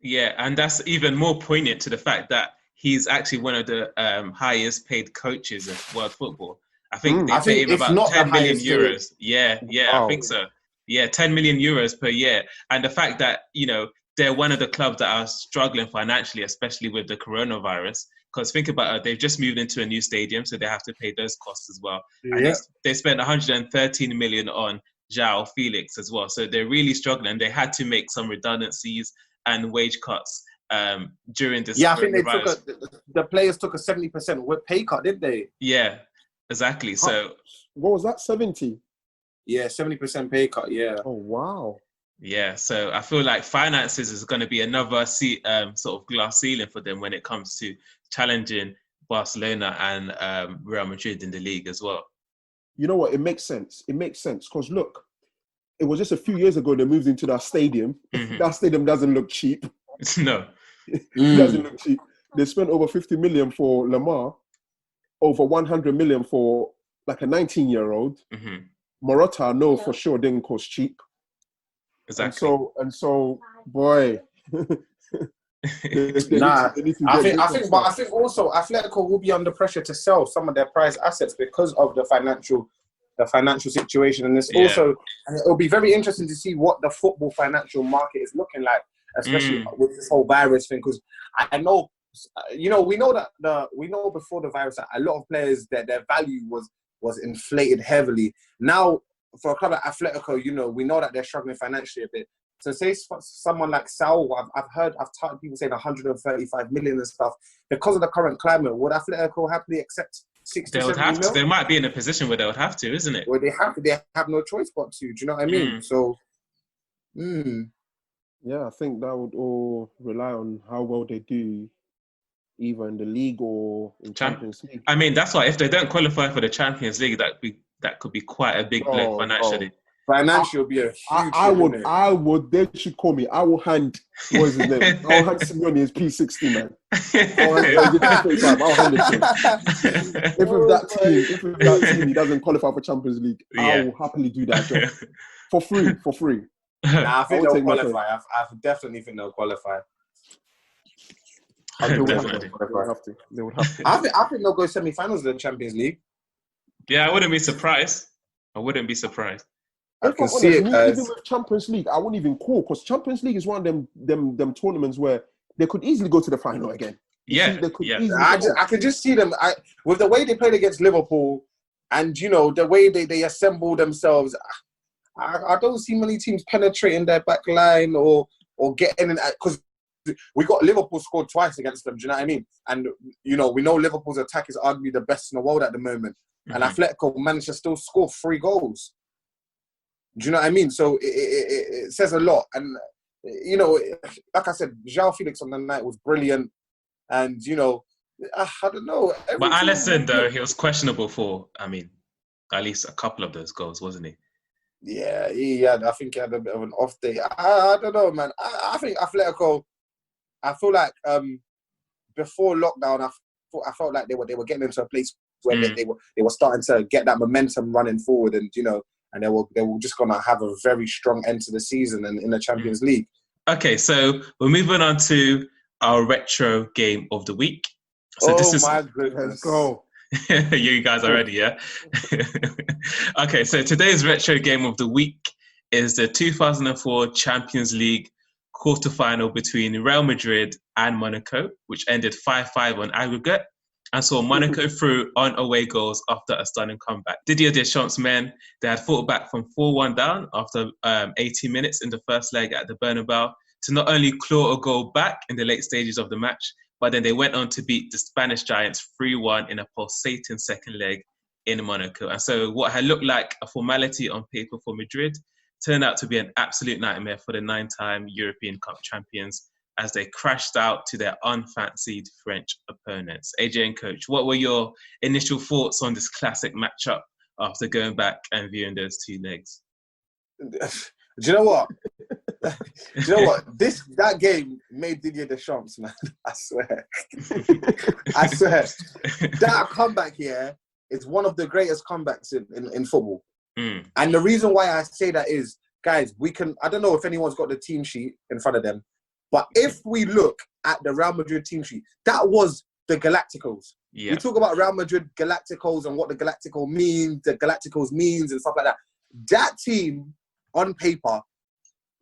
Yeah, and that's even more poignant to the fact that he's actually one of the highest paid coaches of world football. I think they pay him about 10 million euros. Yeah, wow. I think so. Yeah, 10 million euros per year. And the fact that, they're one of the clubs that are struggling financially, especially with the coronavirus. Because think about it, they've just moved into a new stadium, so they have to pay those costs as well. Yeah. And they spent 113 million on João Felix as well. So they're really struggling. They had to make some redundancies and wage cuts during this.
Yeah, I think the players took a 70% pay cut, didn't they?
Yeah, exactly. So
what was that? 70?
Yeah, 70% pay cut. Yeah.
Oh wow.
Yeah, so I feel like finances is going to be another sort of glass ceiling for them when it comes to challenging Barcelona and Real Madrid in the league as well.
You know what? It makes sense. Because look, it was just a few years ago they moved into that stadium. Mm-hmm. That stadium doesn't look cheap.
No.
It doesn't look cheap. They spent over 50 million for Lamar, over 100 million for like a 19-year-old.
Mm-hmm.
Morata, I know for sure didn't cost cheap.
Exactly.
And so, boy.
I think also Atletico will be under pressure to sell some of their prized assets because of the financial situation, and it'll be very interesting to see what the football financial market is looking like, especially with this whole virus thing. Because I know, we know before the virus that a lot of players their value was inflated heavily. Now, for a club like Atletico, we know that they're struggling financially a bit. So say someone like Saul, I've heard people saying 135 million and stuff. Because of the current climate, would Atletico happily accept 60
They would have to. They might be in a position where they would have to, isn't it?
Well, they have no choice but to. Do you know what I mean? So,
yeah, I think that would all rely on how well they do, either in the league or in Champions League.
I mean, that's why if they don't qualify for the Champions League, that could be quite a big blow financially.
Financial will be a huge.
I would. They should call me. I will hand. What is his name? I'll hand Simeone his P60, man. I'll hand it to him. If with that team he doesn't qualify for Champions League, I will happily do that job for free.
Nah, I think they'll qualify. I definitely think they'll qualify.
They would have to.
I think they'll go semi-finals of the Champions League.
Yeah, I wouldn't be surprised.
I can see it
even with Champions League, I wouldn't even call, because Champions League is one of them tournaments where they could easily go to the final again.
I can just see them with the way they played against Liverpool, and the way they assemble themselves. I don't see many teams penetrating their back line or getting in, because we got Liverpool scored twice against them. Do you know what I mean? And we know Liverpool's attack is arguably the best in the world at the moment, and Atletico managed to still score 3 goals. Do you know what I mean? So it says a lot. And, like I said, João Felix on the night was brilliant. And, I don't know.
But Alisson, though, he was questionable for, at least a couple of those goals, wasn't he?
Yeah, I think he had a bit of an off day. I don't know, man. I think Atletico, I feel like before lockdown, I felt like they were getting into a place where they were starting to get that momentum running forward, and, and they were just going to have a very strong end to the season and in the Champions League.
Okay, so we're moving on to our retro game of the week. So
my goodness.
Let's go.
You guys are ready, yeah? Okay, so today's retro game of the week is the 2004 Champions League quarterfinal between Real Madrid and Monaco, which ended 5-5 on aggregate, and saw Monaco through on away goals after a stunning comeback. Didier Deschamps' men, they had fought back from 4-1 down after 80 minutes in the first leg at the Bernabeu to not only claw a goal back in the late stages of the match, but then they went on to beat the Spanish giants 3-1 in a pulsating second leg in Monaco. And so what had looked like a formality on paper for Madrid turned out to be an absolute nightmare for the 9-time European Cup champions as they crashed out to their unfancied French opponents. AJ and Coach, what were your initial thoughts on this classic matchup after going back and viewing those two legs?
Do you know what? That game made Didier Deschamps, man. I swear. I swear. That comeback here is one of the greatest comebacks in football. And the reason why I say that is, guys, I don't know if anyone's got the team sheet in front of them, but if we look at the Real Madrid team sheet, that was the Galacticos. Yeah. We talk about Real Madrid Galacticos and what the Galacticos means and stuff like that. That team, on paper,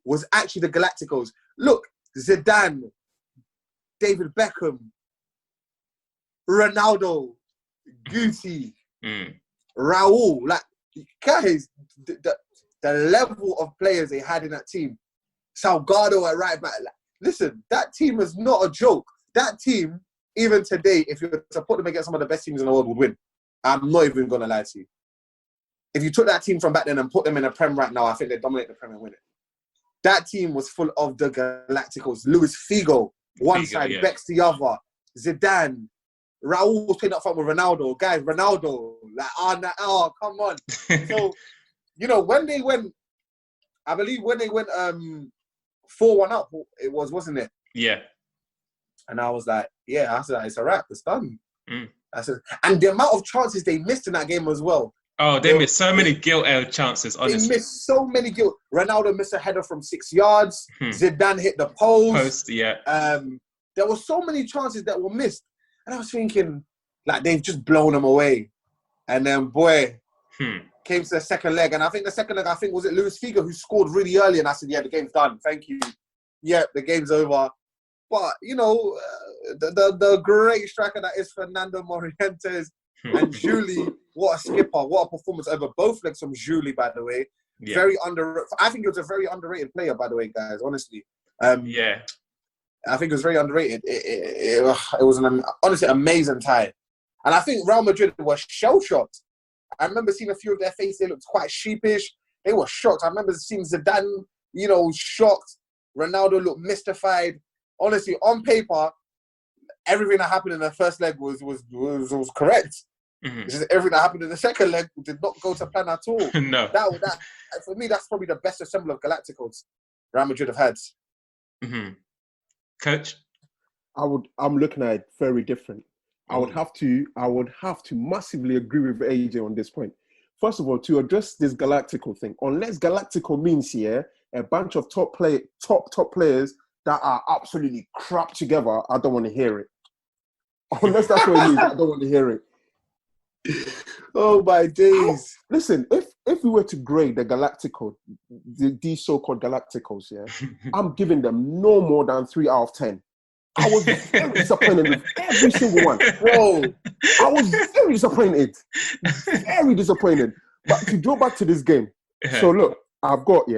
was actually the Galacticos. Look, Zidane, David Beckham, Ronaldo, Guti, Raul. Like, guys, the level of players they had in that team. Salgado at right back. Like, listen, that team is not a joke. That team, even today, if you were to put them against some of the best teams in the world, would win. I'm not even going to lie to you. If you took that team from back then and put them in a Prem right now, I think they'd dominate the Prem and win it. That team was full of the Galacticos. Luis Figo, one side, yeah. Bex the other. Zidane. Raul was playing up front with Ronaldo. Guys, Ronaldo. Like, come on. So, you know, when they went 4-1 up, it was, wasn't it?
Yeah.
And I was like, I said, it's a wrap. It's done. I said, and the amount of chances they missed in that game as well.
Oh, they missed so many gilt-edged chances, honestly.
They missed so many gilt. Ronaldo missed a header from 6 yards. Zidane hit the post.
Yeah.
There were so many chances that were missed. And I was thinking, like, they've just blown them away. And then, boy, came to the second leg. And I think the second leg, was it Luis Figo who scored really early? And I said, yeah, the game's done. Thank you. Yeah, the game's over. But, you know, the great striker that is Fernando Morientes and Juli, what a skipper, what a performance over both legs from Juli, by the way. Yeah. Very I think he was a very underrated player, by the way, guys, honestly.
Yeah.
I think it was very underrated. It was an honestly amazing tie. And I think Real Madrid was shell-shocked. I remember seeing a few of their faces. They looked quite sheepish. They were shocked. I remember seeing Zidane, you know, shocked. Ronaldo looked mystified. Honestly, on paper, everything that happened in the first leg was correct. It's just everything that happened in the second leg did not go to plan at all.
No.
That for me, that's probably the best assembly of Galacticos Real Madrid have had.
Coach?
I'm looking at it very different. I would have to massively agree with AJ on this point. First of all, to address this Galactico thing, unless Galactico means here a bunch of top players that are absolutely crap together, I don't want to hear it. Unless that's what it means, I don't want to hear it.
Oh my days!
Listen, if we were to grade the Galacticos, these so-called Galacticos, yeah, I'm giving them no more than 3 out of 10. I was very disappointed with every single one, bro. I was very disappointed, very disappointed. But to go back to this game, so look, I've got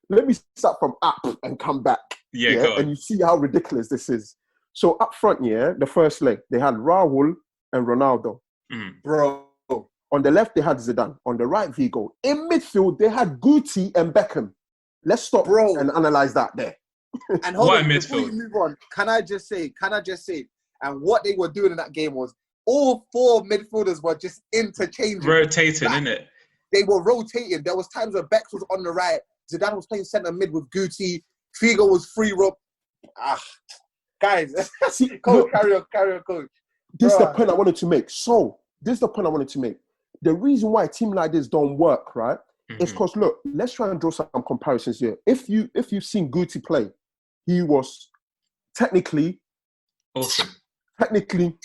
Let me start from up and come back, and you see how ridiculous this is. So up front, the first leg they had Raul and Ronaldo.
Bro.
On the left, they had Zidane. On the right, Figo. In midfield, they had Guti and Beckham. Let's stop and analyze that there.
And hold on, before you move on, can I just say, and what they were doing in that game was all 4 midfielders were just interchanging.
Rotating, innit?
They were rotating. There was times where Bex was on the right, Zidane was playing centre mid with Guti, Figo was free rope. Guys, coach, carry on, coach.
This is the point I wanted to make. The reason why a team like this don't work, right, is because, look, let's try and draw some comparisons here. If you've seen Guti play, he was technically
awesome.
Technically,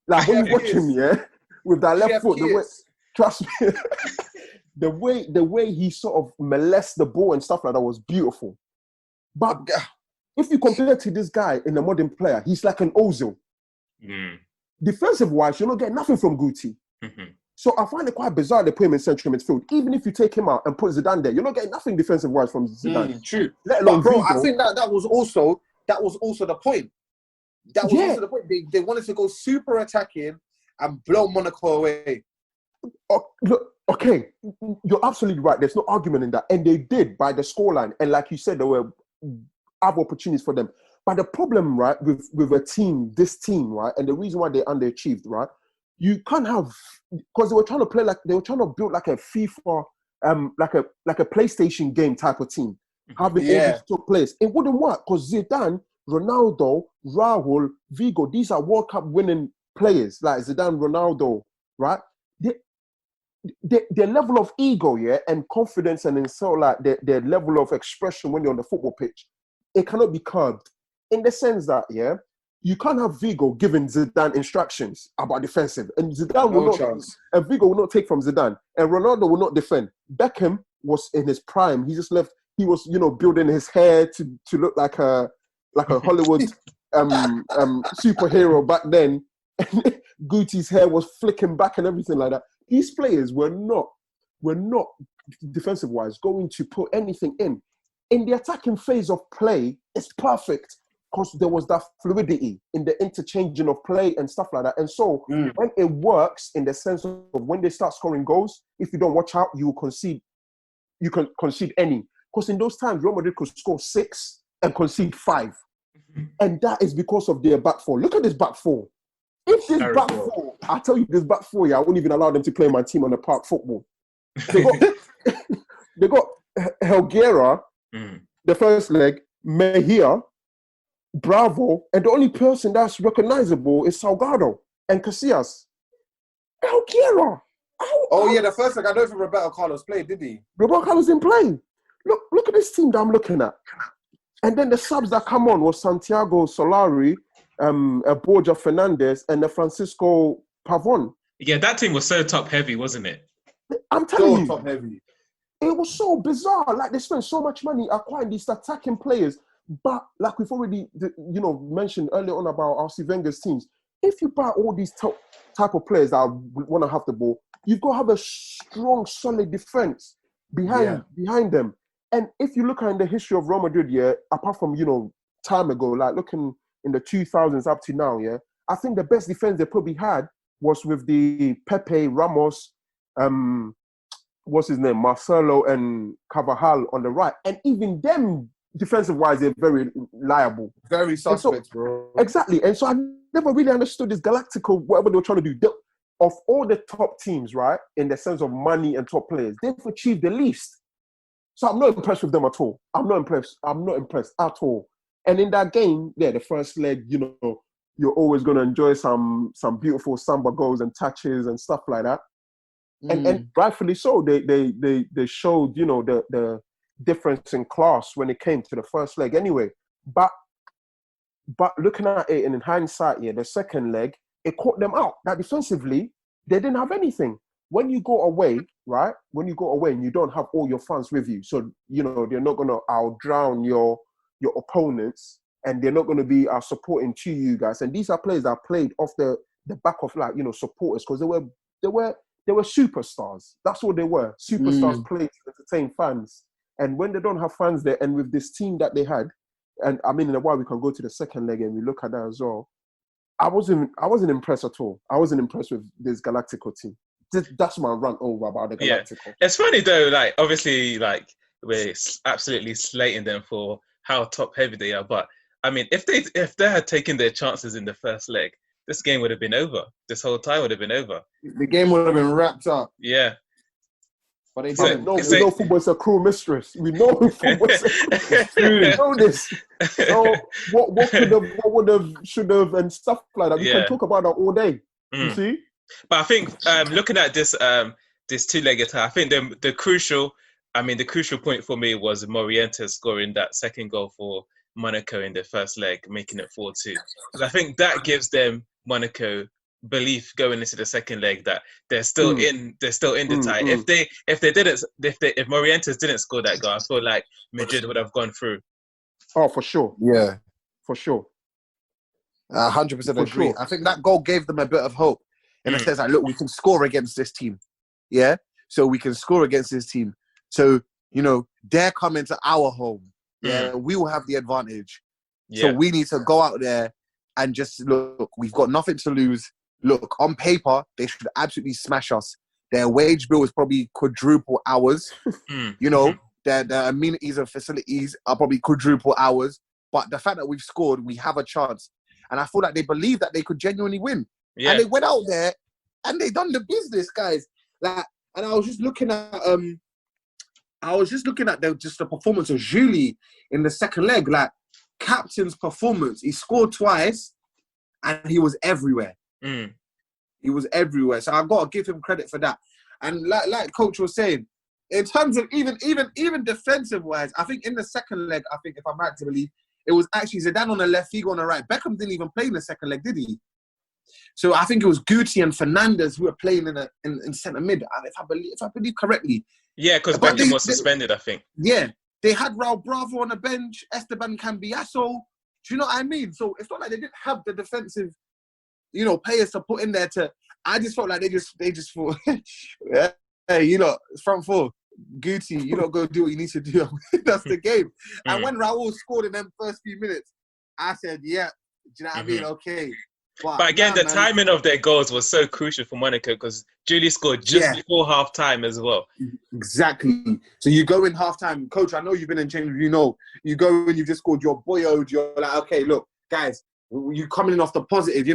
like when you watch him, with that left foot, the way, trust me, the way he sort of molests the ball and stuff like that was beautiful. But if you compare to this guy in a modern player, he's like an Ozil. Defensive-wise, you're not getting nothing from Guti. So I find it quite bizarre they put him in central midfield. Even if you take him out and put Zidane there, you're not getting nothing defensive-wise from Zidane.
True.
Let alone
But bro,
Vigo.
I think that was also the point. That was also the point. They wanted to go super attacking and blow Monaco away.
Look, okay, you're absolutely right. There's no argument in that. And they did by the scoreline. And like you said, there were other opportunities for them. But the problem, right, with a team, this team, right, and the reason why they underachieved, right, you can't have, because they were trying to build like a FIFA, like a PlayStation game type of team, having all these top players. It wouldn't work because Zidane, Ronaldo, Raul, Vigo, these are World Cup winning players like Zidane, Ronaldo, right? Their level of ego, and confidence, and so like their level of expression when they're on the football pitch, it cannot be curbed. In the sense that, you can't have Vigo giving Zidane instructions about defensive, and Zidane will not, and Vigo will not take from Zidane, and Ronaldo will not defend. Beckham was in his prime. He just left. He was, building his hair to look like a Hollywood superhero back then. Guti's hair was flicking back and everything like that. These players were not defensive-wise going to put anything in. In the attacking phase of play, it's perfect because there was that fluidity in the interchanging of play and stuff like that. And so when it works in the sense of when they start scoring goals, if you don't watch out, you can concede any. Because in those times, Real Madrid could score 6 and concede 5. And that is because of their back four. Look at this back four. If this back four, I tell you, this back four, I wouldn't even allow them to play my team on the park football. They got Helguera, the first leg, Mejia, Bravo, and the only person that's recognizable is Salgado and Casillas. Helguera.
The first leg, I don't think Roberto Carlos played, did he?
Roberto Carlos didn't play. Look at this team that I'm looking at. And then the subs that come on was Santiago Solari, Borja Fernandez, and the Francisco Pavon.
Yeah, that team was so top heavy, wasn't it?
I'm telling you.
Top heavy.
It was so bizarre. Like, they spent so much money acquiring these attacking players. But like we've already, mentioned earlier on about Arsene Wenger's teams, if you buy all these type of players that want to have the ball, you've got to have a strong, solid defense behind them. And if you look at in the history of Real Madrid, apart from, time ago, like looking in the 2000s up to now, I think the best defense they probably had was with the Pepe, Ramos, what's his name, Marcelo and Carvajal on the right. And even them, defensive-wise, they're very liable.
Very suspect, bro.
Exactly. And so I never really understood this Galactico, whatever they were trying to do. Of all the top teams, right, in the sense of money and top players, they've achieved the least. So I'm not impressed with them at all. I'm not impressed at all. And in that game, the first leg, you're always going to enjoy some beautiful samba goals and touches and stuff like that. And rightfully so, they showed, the difference in class when it came to the first leg anyway. But looking at it in hindsight, the second leg, it caught them out. That defensively, they didn't have anything. When you go away, right? When you go away and you don't have all your fans with you, so, they're not going to out-drown your opponents, and they're not going to be supporting to you guys. And these are players that played off the back of, supporters, because they were superstars. That's what they were. Superstars played to entertain fans. And when they don't have fans there, and with this team that they had, and I mean, in a while we can go to the second leg and we look at that as well. I wasn't impressed at all. I wasn't impressed with this Galactico team. That's my rant over about the Galactico.
Yeah. It's funny though, like, obviously, like, we're absolutely slating them for how top heavy they are. But I mean, if they had taken their chances in the first leg, this game would have been over. This whole tie would have been over.
The game would have been wrapped up.
Yeah.
But they didn't.
We know football is a cruel mistress. We know football is a cruel mistress. We know this. So what could have, what would have, should have, and stuff like that. We can talk about that all day. You see?
But I think looking at this two-legged tie, I think the crucial point for me was Morientes scoring that second goal for Monaco in the first leg, making it 4-2. Because I think that gives them, Monaco, belief going into the second leg that they're still in the tie. If Morientes didn't score that goal, I feel like Madrid would have gone through.
Oh, for sure.
Yeah.
For sure.
100% agree.
Sure.
I think that goal gave them a bit of hope in a sense like, look, we can score against this team. Yeah? So we can score against this team. So, they're coming to our home. Yeah? We will have the advantage. Yeah. So we need to go out there and just, look, we've got nothing to lose. Look, on paper, they should absolutely smash us. Their wage bill is probably quadruple ours. Their amenities and facilities are probably quadruple ours. But the fact that we've scored, we have a chance. And I feel like they believe that they could genuinely win. Yeah. And they went out there and they done the business, guys. Like, and I was just looking at the performance of Julie in the second leg. Like, captain's performance. He scored twice and he was everywhere. He was everywhere. So I've got to give him credit for that. And like Coach was saying, in terms of even defensive-wise, I think in the second leg, if I'm right to believe, it was actually Zidane on the left, Figo on the right. Beckham didn't even play in the second leg, did he? So I think it was Guti and Fernandes who were playing in centre mid, if I believe correctly.
Yeah, because Beckham was suspended, I think.
Yeah, they had Raul Bravo on the bench, Esteban Cambiasso. Do you know what I mean? So it's not like they didn't have the defensive, players to put in there to. I just felt like they just thought, hey, front four. Guti, go do what you need to do. That's the game. And when Raul scored in them first few minutes, I said, yeah, do you know what I mean? Okay.
But again, the timing of their goals was so crucial for Monaco because Julie scored just before half-time as well.
Exactly. So you go in half-time. Coach, I know you've been in change. You go and you've just scored your boyode. You're like, okay, look, guys, you coming in off the positive,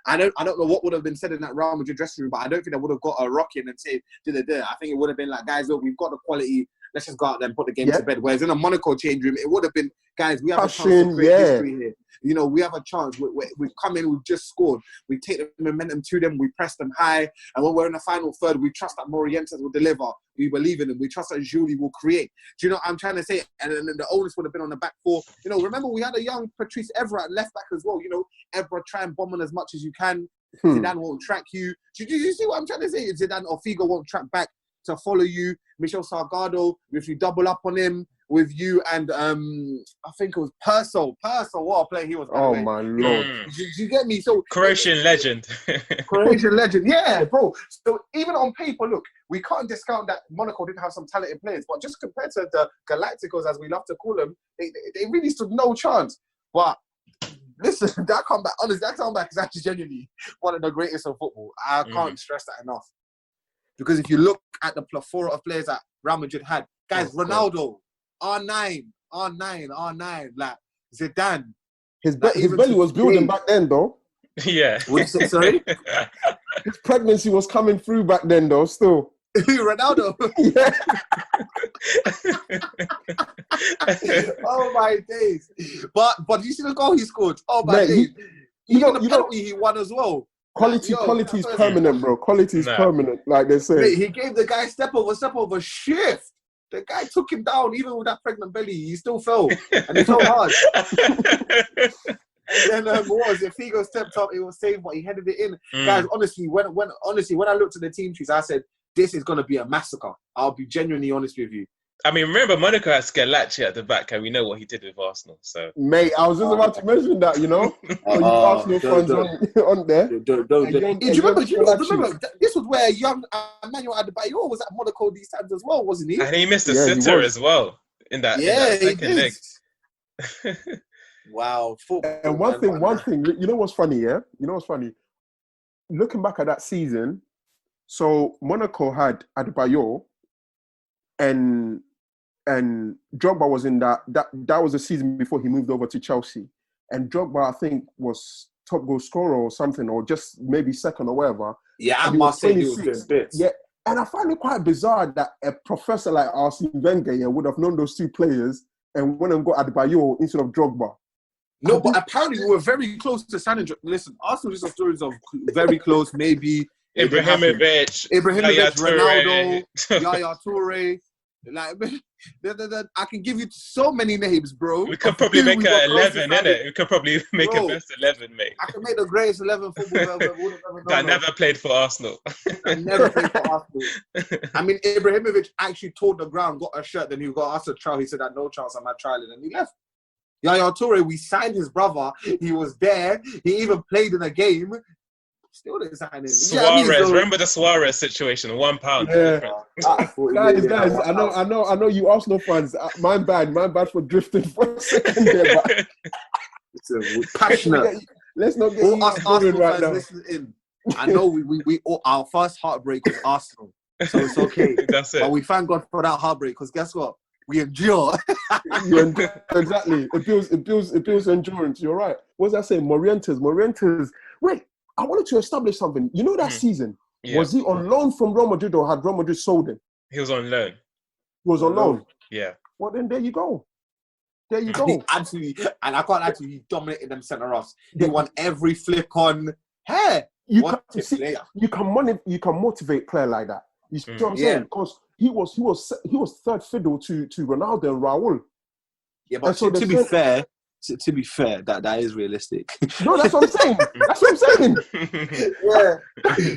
I don't know what would have been said in that Real Madrid dressing room, but I don't think they would have got a rock in and say, I think it would have been like, guys, look, we've got the quality. Let's just go out there and put the game to bed. Whereas in a Monaco change room, it would have been, guys, we have a chance to create history here. We have a chance. We've come in, we've just scored. We take the momentum to them, we press them high. And when we're in the final third, we trust that Morientes will deliver. We believe in him. We trust that Julie will create. Do you know what I'm trying to say? And then the onus would have been on the back four. Remember we had a young Patrice Evra at left back as well. Evra try and bomb on as much as you can. Zidane won't track you. Do you see what I'm trying to say? Zidane or Figo won't track back to follow you. Michel Salgado, if you double up on him with you and I think it was Purcell, what a player he was.
Oh my Lord.
Do you get me? So
Croatian legend.
Croatian legend, yeah, bro. So even on paper, look, we can't discount that Monaco didn't have some talented players, but just compared to the Galacticos, as we love to call them, they really stood no chance. But listen, that comeback is actually genuinely one of the greatest of football. I can't stress that enough. Because if you look at the plethora of players that Real Madrid had, guys, Ronaldo, R9, like Zidane.
His belly was building back then, though.
Yeah.
What did you say, sorry?
His pregnancy was coming through back then, though, still.
Ronaldo?
Yeah.
Oh, my days. But you see the goal he scored? Oh, my days. Even the penalty he won as well.
Quality is permanent, bro. Quality is permanent, like they say.
Mate, he gave the guy step over shift. The guy took him down, even with that pregnant belly. He still fell, and he fell hard. And then what was it? Figo stepped up. It was saved, but he headed it in. Guys, honestly, when I looked at the team trees, I said, "This is gonna be a massacre." I'll be genuinely honest with you.
I mean, remember Monaco had Scalacci at the back, and we know what he did with Arsenal. So,
mate, I was just about to mention that. You Arsenal fans on there.
Do you remember? This was where young Emmanuel Adebayor was at Monaco these times as well, wasn't he?
And he missed a sitter as well in that second leg.
Wow.
And one thing, you know what's funny, yeah? You know what's funny? Looking back at that season, so Monaco had Adebayor and Drogba was in that was the season before he moved over to Chelsea. And Drogba, I think, was top goal scorer or something, or just maybe second or whatever.
Yeah, I must say he was doing bits.
Yeah, and I find it quite bizarre that a professor like Arsene Wenger would have known those two players and went and got Adebayor instead of Drogba.
No, but apparently we were very close to signing. Listen, Arsenal just have stories of very close, maybe.
Ibrahimovic,
Ronaldo, Yaya Toure. Like, I can give you so many names, bro.
We could probably make an 11, innit? We could probably make a best 11, mate.
I can make the greatest 11 football
that never played for Arsenal.
That never played for Arsenal. I mean, Ibrahimovic actually toured the ground, got a shirt, then he got asked a trial. He said, "I had no chance on my trial," and he left.
Yaya Toure, we signed his brother. He was there. He even played in a game. Still didn't sign him.
Suarez, remember the Suarez situation? £1.
Yeah. Guys, I know you Arsenal fans. My bad for drifting for a second there, but
we're passionate.
Let's not get
all us Arsenal
right
fans
now.
listening in. I know we all, our first heartbreak was Arsenal, so it's okay.
That's it.
But we thank God for that heartbreak, because guess what? We endure.
Exactly. It builds endurance. You're right. What's that saying? Morientes. Wait, I wanted to establish something. You know that season? Yeah. Was he on loan from Real Madrid, or had Real Madrid sold him?
He was on loan.
He was on loan?
Yeah.
Well, then there you go. There you go.
Absolutely. And I can't actually, he dominated them centre-offs. He won every flick on. Hey,
you can motivate player like that. You see what I'm saying? Because he was third fiddle to Ronaldo and Raul.
Yeah, but so to be fair, that is realistic.
No, that's what I'm saying. That's what I'm saying. Yeah,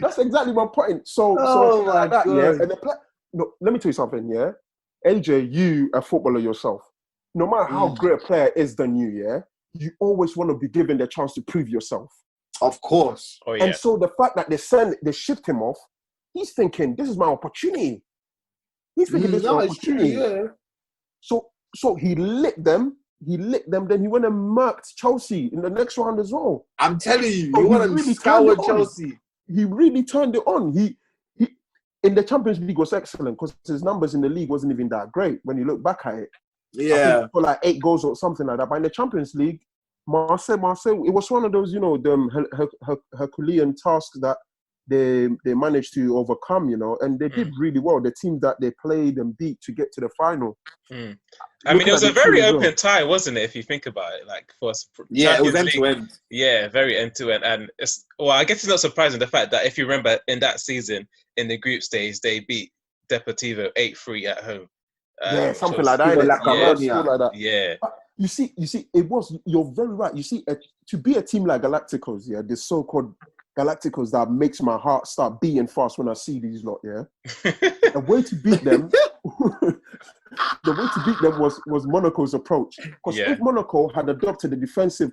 that's exactly my point. So
my God.
Yeah. And let me tell you something. Yeah, AJ, you a footballer yourself. No matter how great a player is than you, yeah, you always want to be given the chance to prove yourself.
Of course.
Oh, yeah.
And so the fact that they shipped him off, he's thinking, this is my opportunity. He's thinking this is my opportunity. Yeah. So he licked them, then he went and murked Chelsea in the next round as well.
I'm telling you, he went and scoured Chelsea.
He really turned it on. He in the Champions League was excellent, because his numbers in the league wasn't even that great when you look back at it.
Yeah.
I think for like 8 goals or something like that. But in the Champions League, Marseille, it was one of those, the Herculean tasks that they managed to overcome, and they did really well. The team that they played and beat to get to the final.
I mean, it was a very open tie, wasn't it? If you think about it, like for
it was end to end.
Yeah, very end to end, and I guess it's not surprising the fact that if you remember in that season in the group stage, they beat Deportivo 8-3 at home.
Something like that.
Yeah.
But you see, you're very right. You see, to be a team like Galacticos, yeah, the so-called Galacticos that makes my heart start beating fast when I see these lot, yeah. The way to beat them, was Monaco's approach. Because if Monaco had adopted the defensive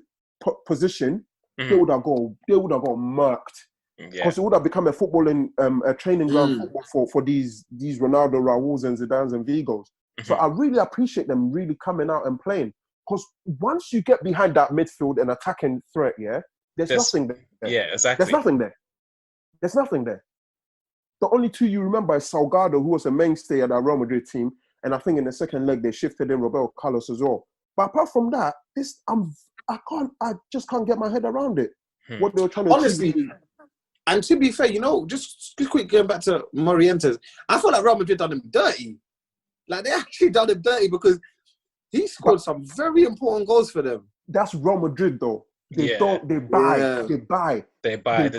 position, they would have gone murked. Because it would have become a footballing, a training ground for these Ronaldo, Raúls, and Zidanes and Vigos. So I really appreciate them really coming out and playing. Because once you get behind that midfield and attacking threat, yeah, there's nothing there.
Yeah, exactly.
There's nothing there. The only two you remember is Salgado, who was a mainstay at our Real Madrid team, and I think in the second leg they shifted in Roberto Carlos as well. But apart from that, I just can't get my head around it. What they were trying to
achieve. And to be fair, just quick going back to Morientes, I feel like Real Madrid done him dirty. Like, they actually done him dirty, because he scored some very important goals for them.
That's Real Madrid, though. They buy. They buy.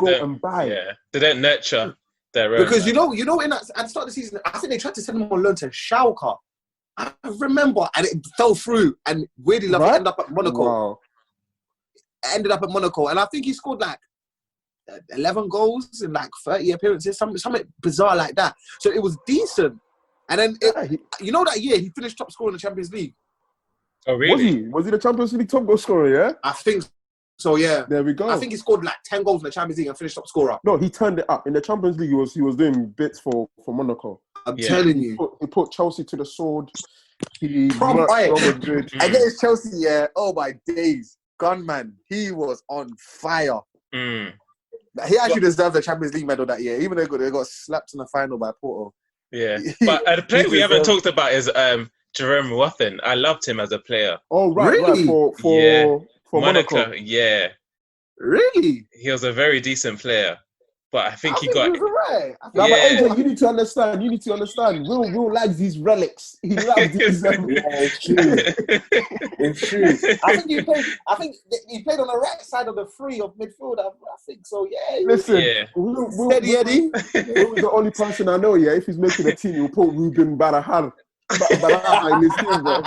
Yeah. They don't nurture their own.
Because, at the start of the season, I think they tried to send him on loan to Schalke. I remember, and it fell through, and weirdly enough, he ended up at Monaco.
Wow.
And I think he scored like 11 goals in like 30 appearances, something bizarre like that. So it was decent. And then, that year, he finished top scorer in the Champions League.
Oh, really?
Was he the Champions League top goal scorer, yeah?
I think so, yeah.
There we go.
I think he scored like 10 goals in the Champions League and finished top scorer.
No, he turned it up. In the Champions League, he was doing bits for Monaco.
I'm telling you.
He put Chelsea to the sword. He Madrid.
Against Chelsea, yeah. Oh, my days. Gunman. He was on fire. He actually deserved the Champions League medal that year, even though they got slapped in the final by Porto.
Yeah. But the player we haven't talked about is Jerome Wathen. I loved him as a player.
Oh, right.
Really?
For
Monaco. Yeah.
Really?
He was a very decent player. But I think he
was right.
But AJ, you need to understand. Will likes these relics. He loves these.
It's true. It's true. I think he played on the right side of the three of midfield. I think so. Yeah.
Listen, Steady Eddie. Will is the only person I know. Yeah, if he's making a team, he'll put Ruben Barahar. In his team, bro.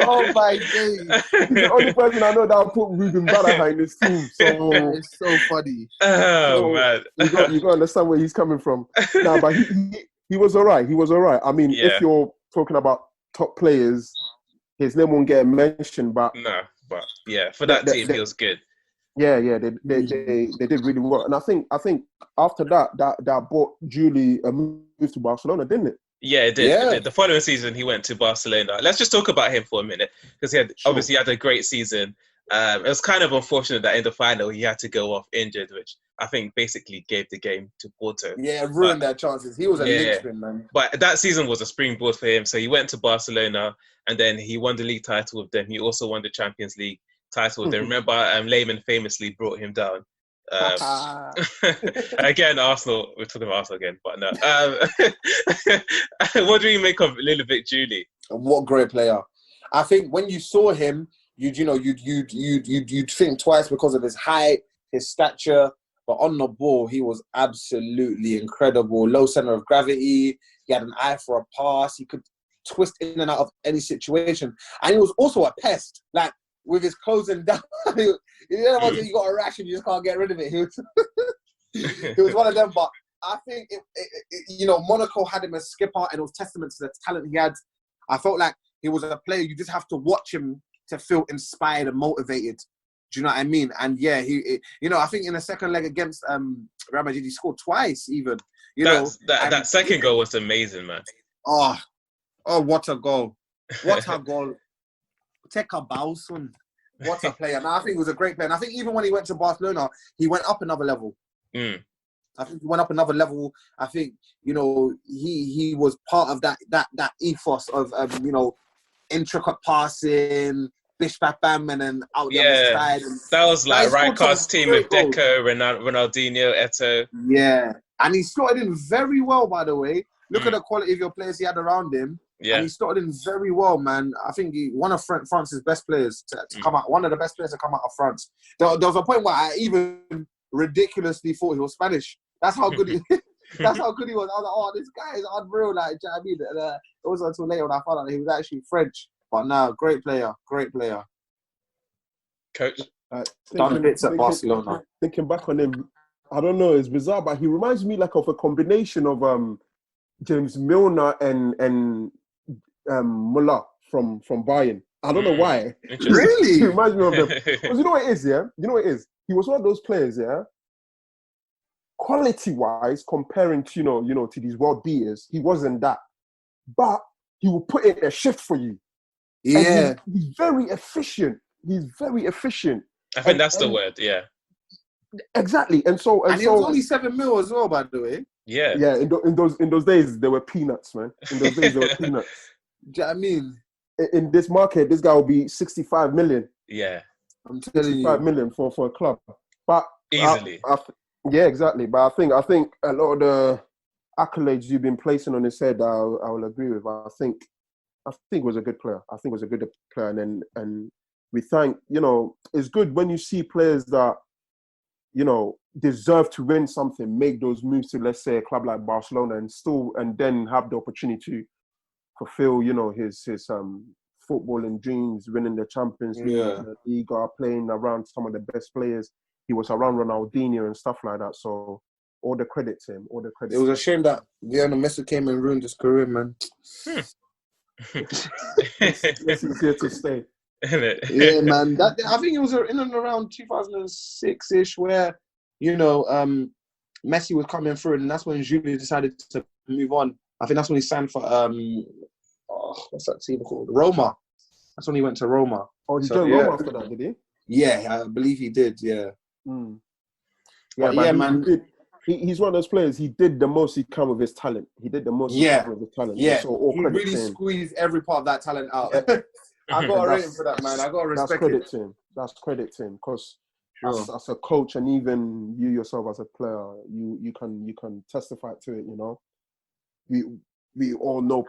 Oh my days.
He's the only person I know that will put Ruben Barahar in his team. So
it's so funny.
Oh, man.
You got to understand where he's coming from. Nah, but he was all right. I mean, if you're talking about top players, his name won't get mentioned, but
no, but yeah, for that team, he was good.
Yeah, they did really well, and I think after that brought Julie a move to Barcelona, didn't it?
Yeah, it did.
Yeah.
It did. The following season, he went to Barcelona. Let's just talk about him for a minute because he obviously had a great season. It was kind of unfortunate that in the final he had to go off injured, which I think basically gave the game to Porto.
Yeah, ruined their chances. He was a linchpin, man.
But that season was a springboard for him. So he went to Barcelona and then he won the league title with them. He also won the Champions League title with them. Remember, Lehmann famously brought him down. Again, Arsenal. We're talking about Arsenal again, but no. What do you make of Ludovic Julie?
What a great player! I think when you saw him, you'd think twice because of his height, his stature. But on the ball, he was absolutely incredible. Low center of gravity. He had an eye for a pass. He could twist in and out of any situation, and he was also a pest. Like with his closing down, you got a rash and you just can't get rid of it. He was one of them. But I think Monaco had him as skipper, and it was testament to the talent he had. I felt like he was a player you just have to watch him to feel inspired and motivated. Do you know what I mean? And yeah, I think in the second leg against Real Madrid, he scored twice even.
That second goal was amazing, man.
Oh, what a goal. What a goal. Take a bow, son. What a player. Now, I think he was a great player. And I think even when he went to Barcelona, he went up another level. I think he went up another level. I think, he was part of that ethos of, intricate passing, bish, bam, bam, and then out the other side. And
that was like Rijkaard's team with Deco, Ronaldinho, Eto'o.
Yeah. And he slotted in very well, by the way. Look at the quality of your players he had around him. Yeah. And he slotted in very well, man. I think one of France's best players to come out, one of the best players to come out of France. There was a point where I even ridiculously thought he was Spanish. That's how good he That's how good he was. I was like, oh, this guy is unreal. Like, do you know what I mean? And, it wasn't until later when I found out that he was actually French. But no, great player.
Coach?
Done bits at Barcelona.
Thinking back on him, I don't know, it's bizarre, but he reminds me like of a combination of James Milner and Muller from Bayern. I don't know why.
Really?
He reminds me of them. Because you know what it is, yeah? You know what it is? He was one of those players, yeah? Quality-wise, comparing to, to these world beaters, he wasn't that. But he will put in a shift for you.
Yeah.
He's very efficient.
I think that's the word, yeah.
Exactly. And he was
only 7 mil as well, by the way.
Yeah.
Yeah, in those days, there were peanuts, man. In those days, there were peanuts.
Do you know what I mean?
In this market, this guy will be 65 million.
Yeah.
I'm telling you.
65 million for a club. But
easily.
Yeah, exactly. But I think a lot of the accolades you've been placing on his head, I will agree with. I think he was a good player. And we thank, it's good when you see players that, deserve to win something, make those moves to, let's say, a club like Barcelona and then have the opportunity to fulfill, his footballing dreams, winning the Champions League, the Liga, playing around some of the best players. He was around Ronaldinho and stuff like that. So all the credit to him. It
was a shame that Lionel Messi came and ruined his career, man.
Yes, he's here to stay.
Yeah, man. I think it was in and around 2006-ish where, Messi was coming through, and that's when Julie decided to move on. I think that's when he signed for what's that team called? Roma. That's when he went to Roma.
Oh, he joined Roma after that, did he?
Yeah, I believe he did. Yeah.
Yeah, man. He's one of those players. He did the most he can with his talent. He really
squeezed every part of that talent out. I got to rate him for that, man. I got to respect it.
That's credit to him because as a coach and even you yourself as a player, you can testify to it. We all know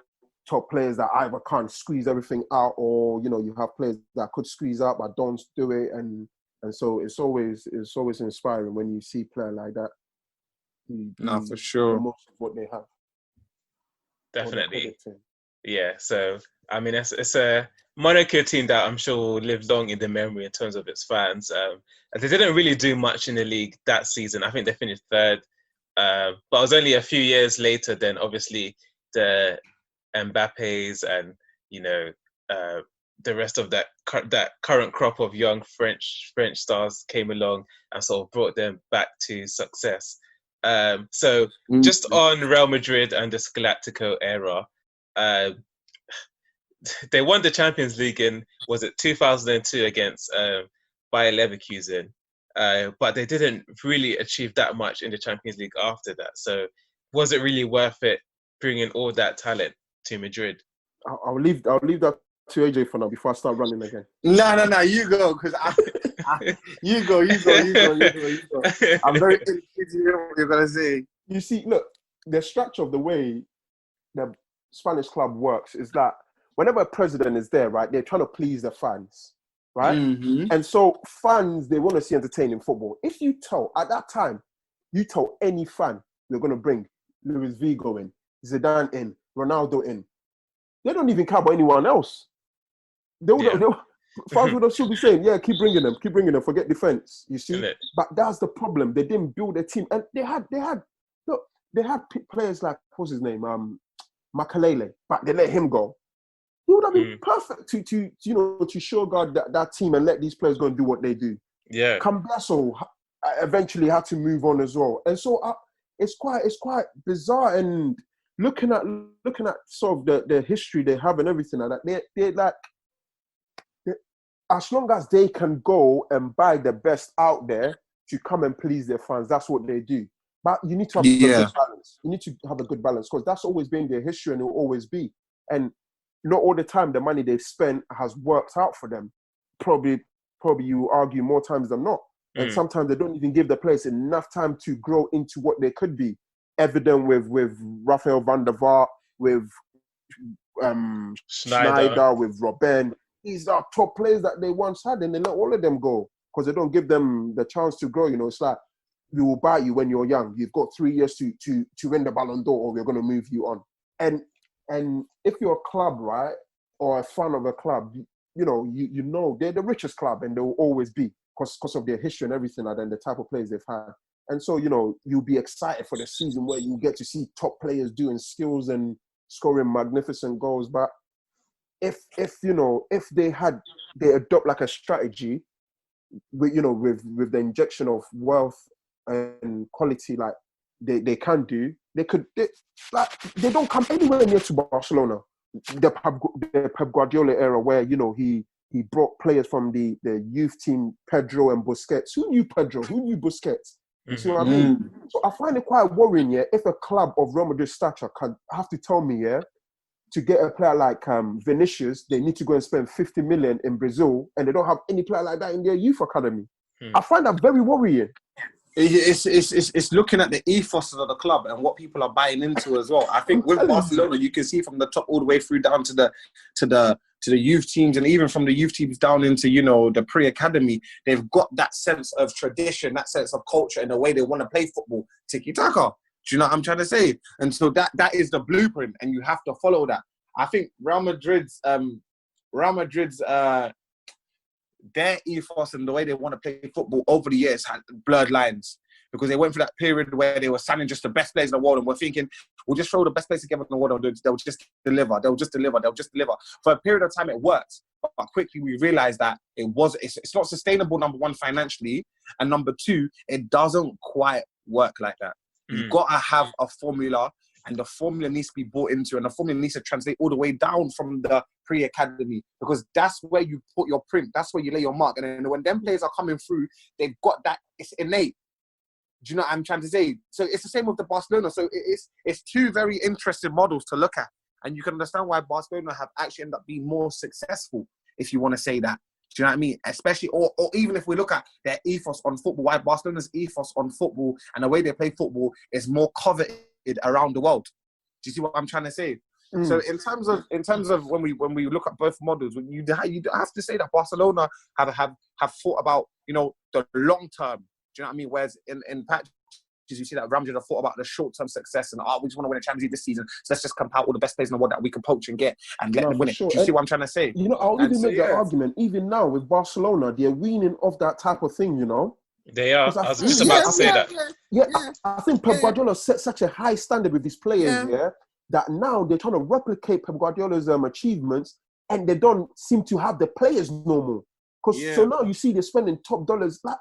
top players that either can't squeeze everything out, or you have players that could squeeze out but don't do it, and so it's always inspiring when you see a player like that.
No, for sure.
Most of what they have.
Definitely. Yeah. So I mean, it's a Monaco team that I'm sure will live long in the memory in terms of its fans. They didn't really do much in the league that season. I think they finished third, but it was only a few years later. Then obviously the Mbappes and the rest of that current crop of young French stars came along and sort of brought them back to success. So just on Real Madrid and the Galactico era, they won the Champions League in, was it 2002 against Bayer Leverkusen, but they didn't really achieve that much in the Champions League after that. So was it really worth it bringing all that talent to Madrid?
I'll leave that to AJ for now before I start running again.
No, you go, because you go. I'm very interested to hear what you're gonna say.
You see, look, the structure of the way the Spanish club works is that whenever a president is there, right, they're trying to please the fans, right? Mm-hmm. And so fans, they want to see entertaining football. If you tell, at that time, you tell any fan you're going to bring Luis Figo in, Zidane in, Ronaldo in, they don't even care about anyone else. Fans would still be saying, yeah, keep bringing them, forget defense, you see? But that's the problem. They didn't build a team. And they had players like, what's his name? Makalele, but they let him go. He would have been perfect to show God that team and let these players go and do what they do.
Yeah.
Cambasso eventually had to move on as well, and so it's quite bizarre. And looking at sort of the history they have and everything like that, they like, as long as they can go and buy the best out there to come and please their fans, that's what they do. But you need to have a good balance. You need to have a good balance, because that's always been their history and it will always be. And not all the time the money they've spent has worked out for them. Probably you argue more times than not. And sometimes they don't even give the players enough time to grow into what they could be. Evident with Rafael van der Vaart, with Schneider, with Robben. These are top players that they once had, and they let all of them go because they don't give them the chance to grow. You know, it's like, we will buy you when you're young. You've got 3 years to win the Ballon d'Or, or we're going to move you on. And if you're a club, right, or a fan of a club, you know they're the richest club, and they will always be because of their history and everything like that, and the type of players they've had. And so, you'll be excited for the season where you get to see top players doing skills and scoring magnificent goals. But if they adopt like a strategy, with the injection of wealth and quality, like they can do, they don't come anywhere near to Barcelona. The Pep Guardiola era, where he brought players from the youth team, Pedro and Busquets. Who knew Pedro? Who knew Busquets? You see what I mean? So I find it quite worrying, if a club of Real Madrid stature can have to tell me, to get a player like Vinicius, they need to go and spend 50 million in Brazil, and they don't have any player like that in their youth academy. I find that very worrying.
It's looking at the ethos of the club and what people are buying into as well. I think with Barcelona, you can see from the top all the way through down to the youth teams, and even from the youth teams down into the pre-academy, they've got that sense of tradition, that sense of culture, and the way they want to play football, tiki-taka. Do you know what I'm trying to say? And so that is the blueprint, and you have to follow that. I think Real Madrid's their ethos and the way they want to play football over the years had blurred lines, because they went through that period where they were signing just the best players in the world, and we're thinking, we'll just throw the best players together in the world, they'll just deliver. For a period of time, it worked. But quickly we realized that it's not sustainable, number one, financially, and number two, it doesn't quite work like that. You've got to have a formula, and the formula needs to be bought into, and the formula needs to translate all the way down from the pre-academy, because that's where you put your print, that's where you lay your mark. And then when them players are coming through, they've got that, it's innate. Do you know what I'm trying to say? So it's the same with the Barcelona. So it's two very interesting models to look at, and you can understand why Barcelona have actually ended up being more successful, if you want to say that. Do you know what I mean? Especially, or even if we look at their ethos on football, why Barcelona's ethos on football and the way they play football is more coveted around the world. Do you see what I'm trying to say? So in terms of when we look at both models, you have to say that Barcelona have thought about the long term. Do you know what I mean? Whereas in patches, you see that Real Madrid have thought about the short-term success and we just want to win a Champions League this season, so let's just compile all the best players in the world that we can poach and get and let them win it. Sure. Do you see what I'm trying to say?
I'll even make the argument, even now with Barcelona, they're weaning off that type of thing,
They are. I was just about to say that.
I think Pep Guardiola set such a high standard with his players, that now they're trying to replicate Pep Guardiola's achievements and they don't seem to have the players no more. Because so now you see they're spending top dollars. Like,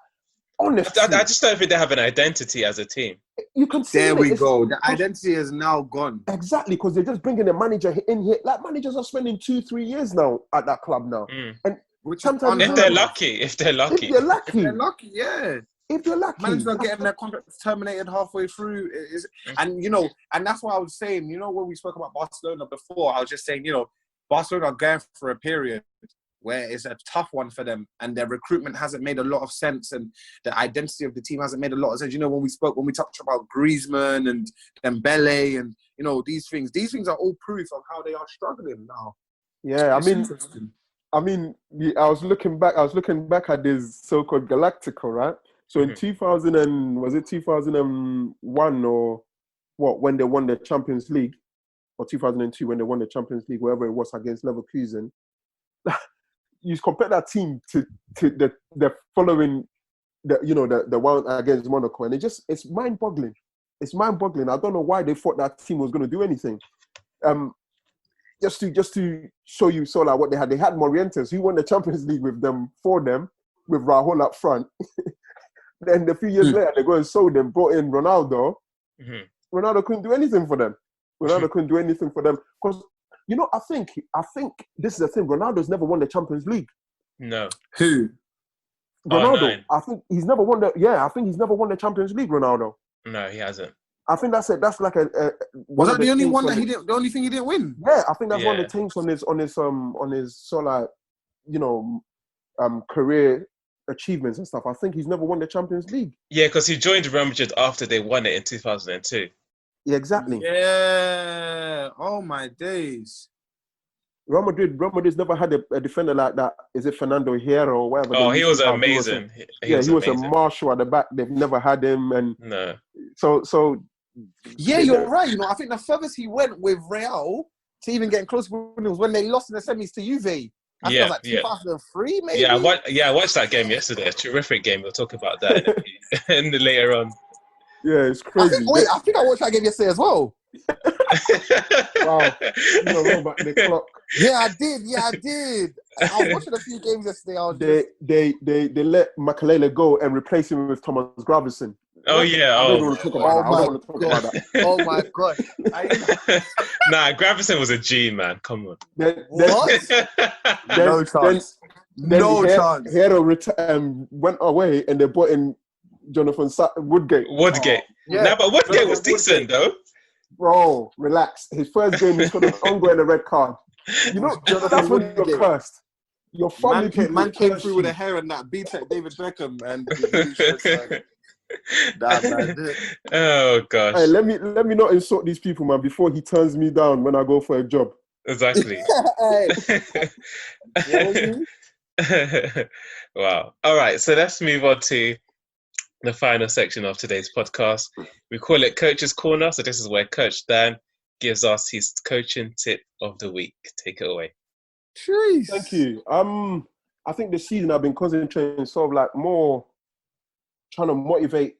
honestly,
I just don't think they have an identity as a team.
You can see
there we go. The identity is now gone.
Exactly, because they're just bringing a manager in here. Like, managers are spending 2-3 years now at that club now, and sometimes
if they're lucky,
yeah.
If they're lucky,
managers are getting their contracts terminated halfway through. And that's why I was saying, when we spoke about Barcelona before, I was just saying, Barcelona are going for a period where it's a tough one for them, and their recruitment hasn't made a lot of sense, and the identity of the team hasn't made a lot of sense. When we talked about Griezmann and Dembele and these things are all proof of how they are struggling now.
Yeah, I was looking back at this so-called Galactico, right? So in 2001 or what, when they won the Champions League, or 2002 when they won the Champions League, wherever it was, against Leverkusen, you compare that team to the following, the one against Monaco, and it's mind-boggling. It's mind-boggling. I don't know why they thought that team was going to do anything. Just to show you like what they had. They had Morientes, who won the Champions League with them, with Raúl up front. Then a few years later, they go and sold them, brought in Ronaldo. Ronaldo couldn't do anything for them. Because, I think this is the thing. Ronaldo's never won the Champions League.
No.
Who?
Ronaldo. I think he's never won the Champions League, Ronaldo.
No, he hasn't.
I think that's it. That's like
was that the only one that he didn't? The only thing he didn't win?
Yeah, I think that's one of the things on his sort of career achievements and stuff. I think he's never won the Champions League.
Yeah, because he joined Real Madrid after they won it in 2002.
Yeah, exactly.
Yeah. Oh my days.
Real Madrid's never had a defender like that. Is it Fernando Hierro or whatever?
Oh, he was amazing.
He was a marshal at the back. They've never had him, and
no.
So.
Yeah, you're right. I think the furthest he went with Real to even getting close was when they lost in the semis to Juve. I think it was like 2003, maybe.
Yeah, I watched that game yesterday. A terrific game. We'll talk about that in the later on.
Yeah, it's crazy.
I think I watched that game yesterday as well.
Wow. Roll back the clock.
Yeah, I did. I was watching a few games yesterday.
They let Makalele go and replace him with Thomas Gravesen.
Oh, yeah.
I don't want to talk about that.
Oh, my God.
Nah, Gravesen was a G, man. Come on.
What? No chance. No chance.
Hero went away and they brought in Jonathan Woodgate.
Woodgate. Yeah. Nah, but Woodgate was decent, though.
Bro, relax. His first game, he's got an ongoing and a red card. That's when you're cursed. Your family
man came through with a hair and that B-Tech David Beckham and
oh gosh.
Hey, let me not insult these people, man, before he turns me down when I go for a job.
Exactly. Wow. All right, so let's move on to the final section of today's podcast. We call it Coach's Corner. So this is where Coach Dan gives us his coaching tip of the week. Take it away.
Jeez.
Thank you. I think this season I've been concentrating sort of like more trying to motivate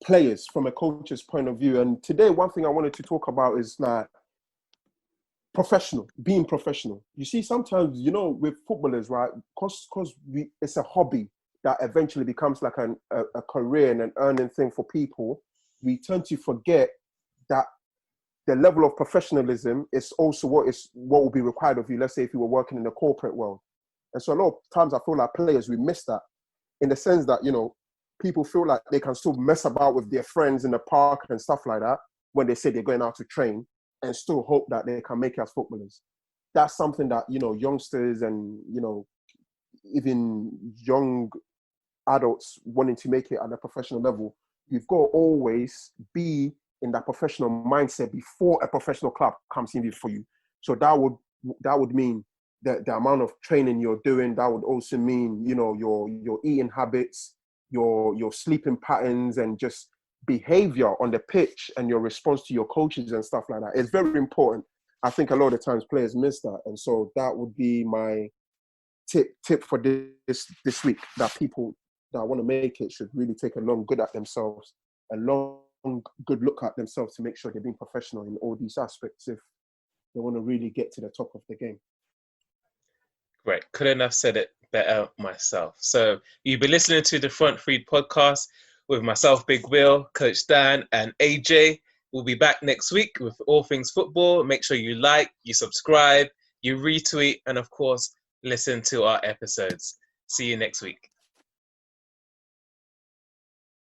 players from a coach's point of view. And today, one thing I wanted to talk about is like being professional. You see, sometimes, with footballers, right, because it's a hobby that eventually becomes like a career and an earning thing for people, we tend to forget that the level of professionalism is also what will be required of you. Let's say if you were working in the corporate world. And so a lot of times I feel like players, we miss that in the sense that, people feel like they can still mess about with their friends in the park and stuff like that when they say they're going out to train and still hope that they can make it as footballers. That's something that, youngsters and, even young adults wanting to make it at a professional level, you've got to always be in that professional mindset before a professional club comes in for you. So that would mean the amount of training you're doing. That would also mean, your eating habits, your sleeping patterns, and just behavior on the pitch and your response to your coaches and stuff like that. It's very important. I think a lot of the times players miss that. And so that would be my tip for this week, that people that want to make it should really take a long good look at themselves to make sure they're being professional in all these aspects if they want to really get to the top of the game.
Great. Couldn't have said it better myself. So you've been listening to the Front Three podcast with myself, Big Will, Coach Dan, and AJ. We'll be back next week with all things football. Make sure you like, you subscribe, you retweet, and of course, listen to our episodes. See you next week.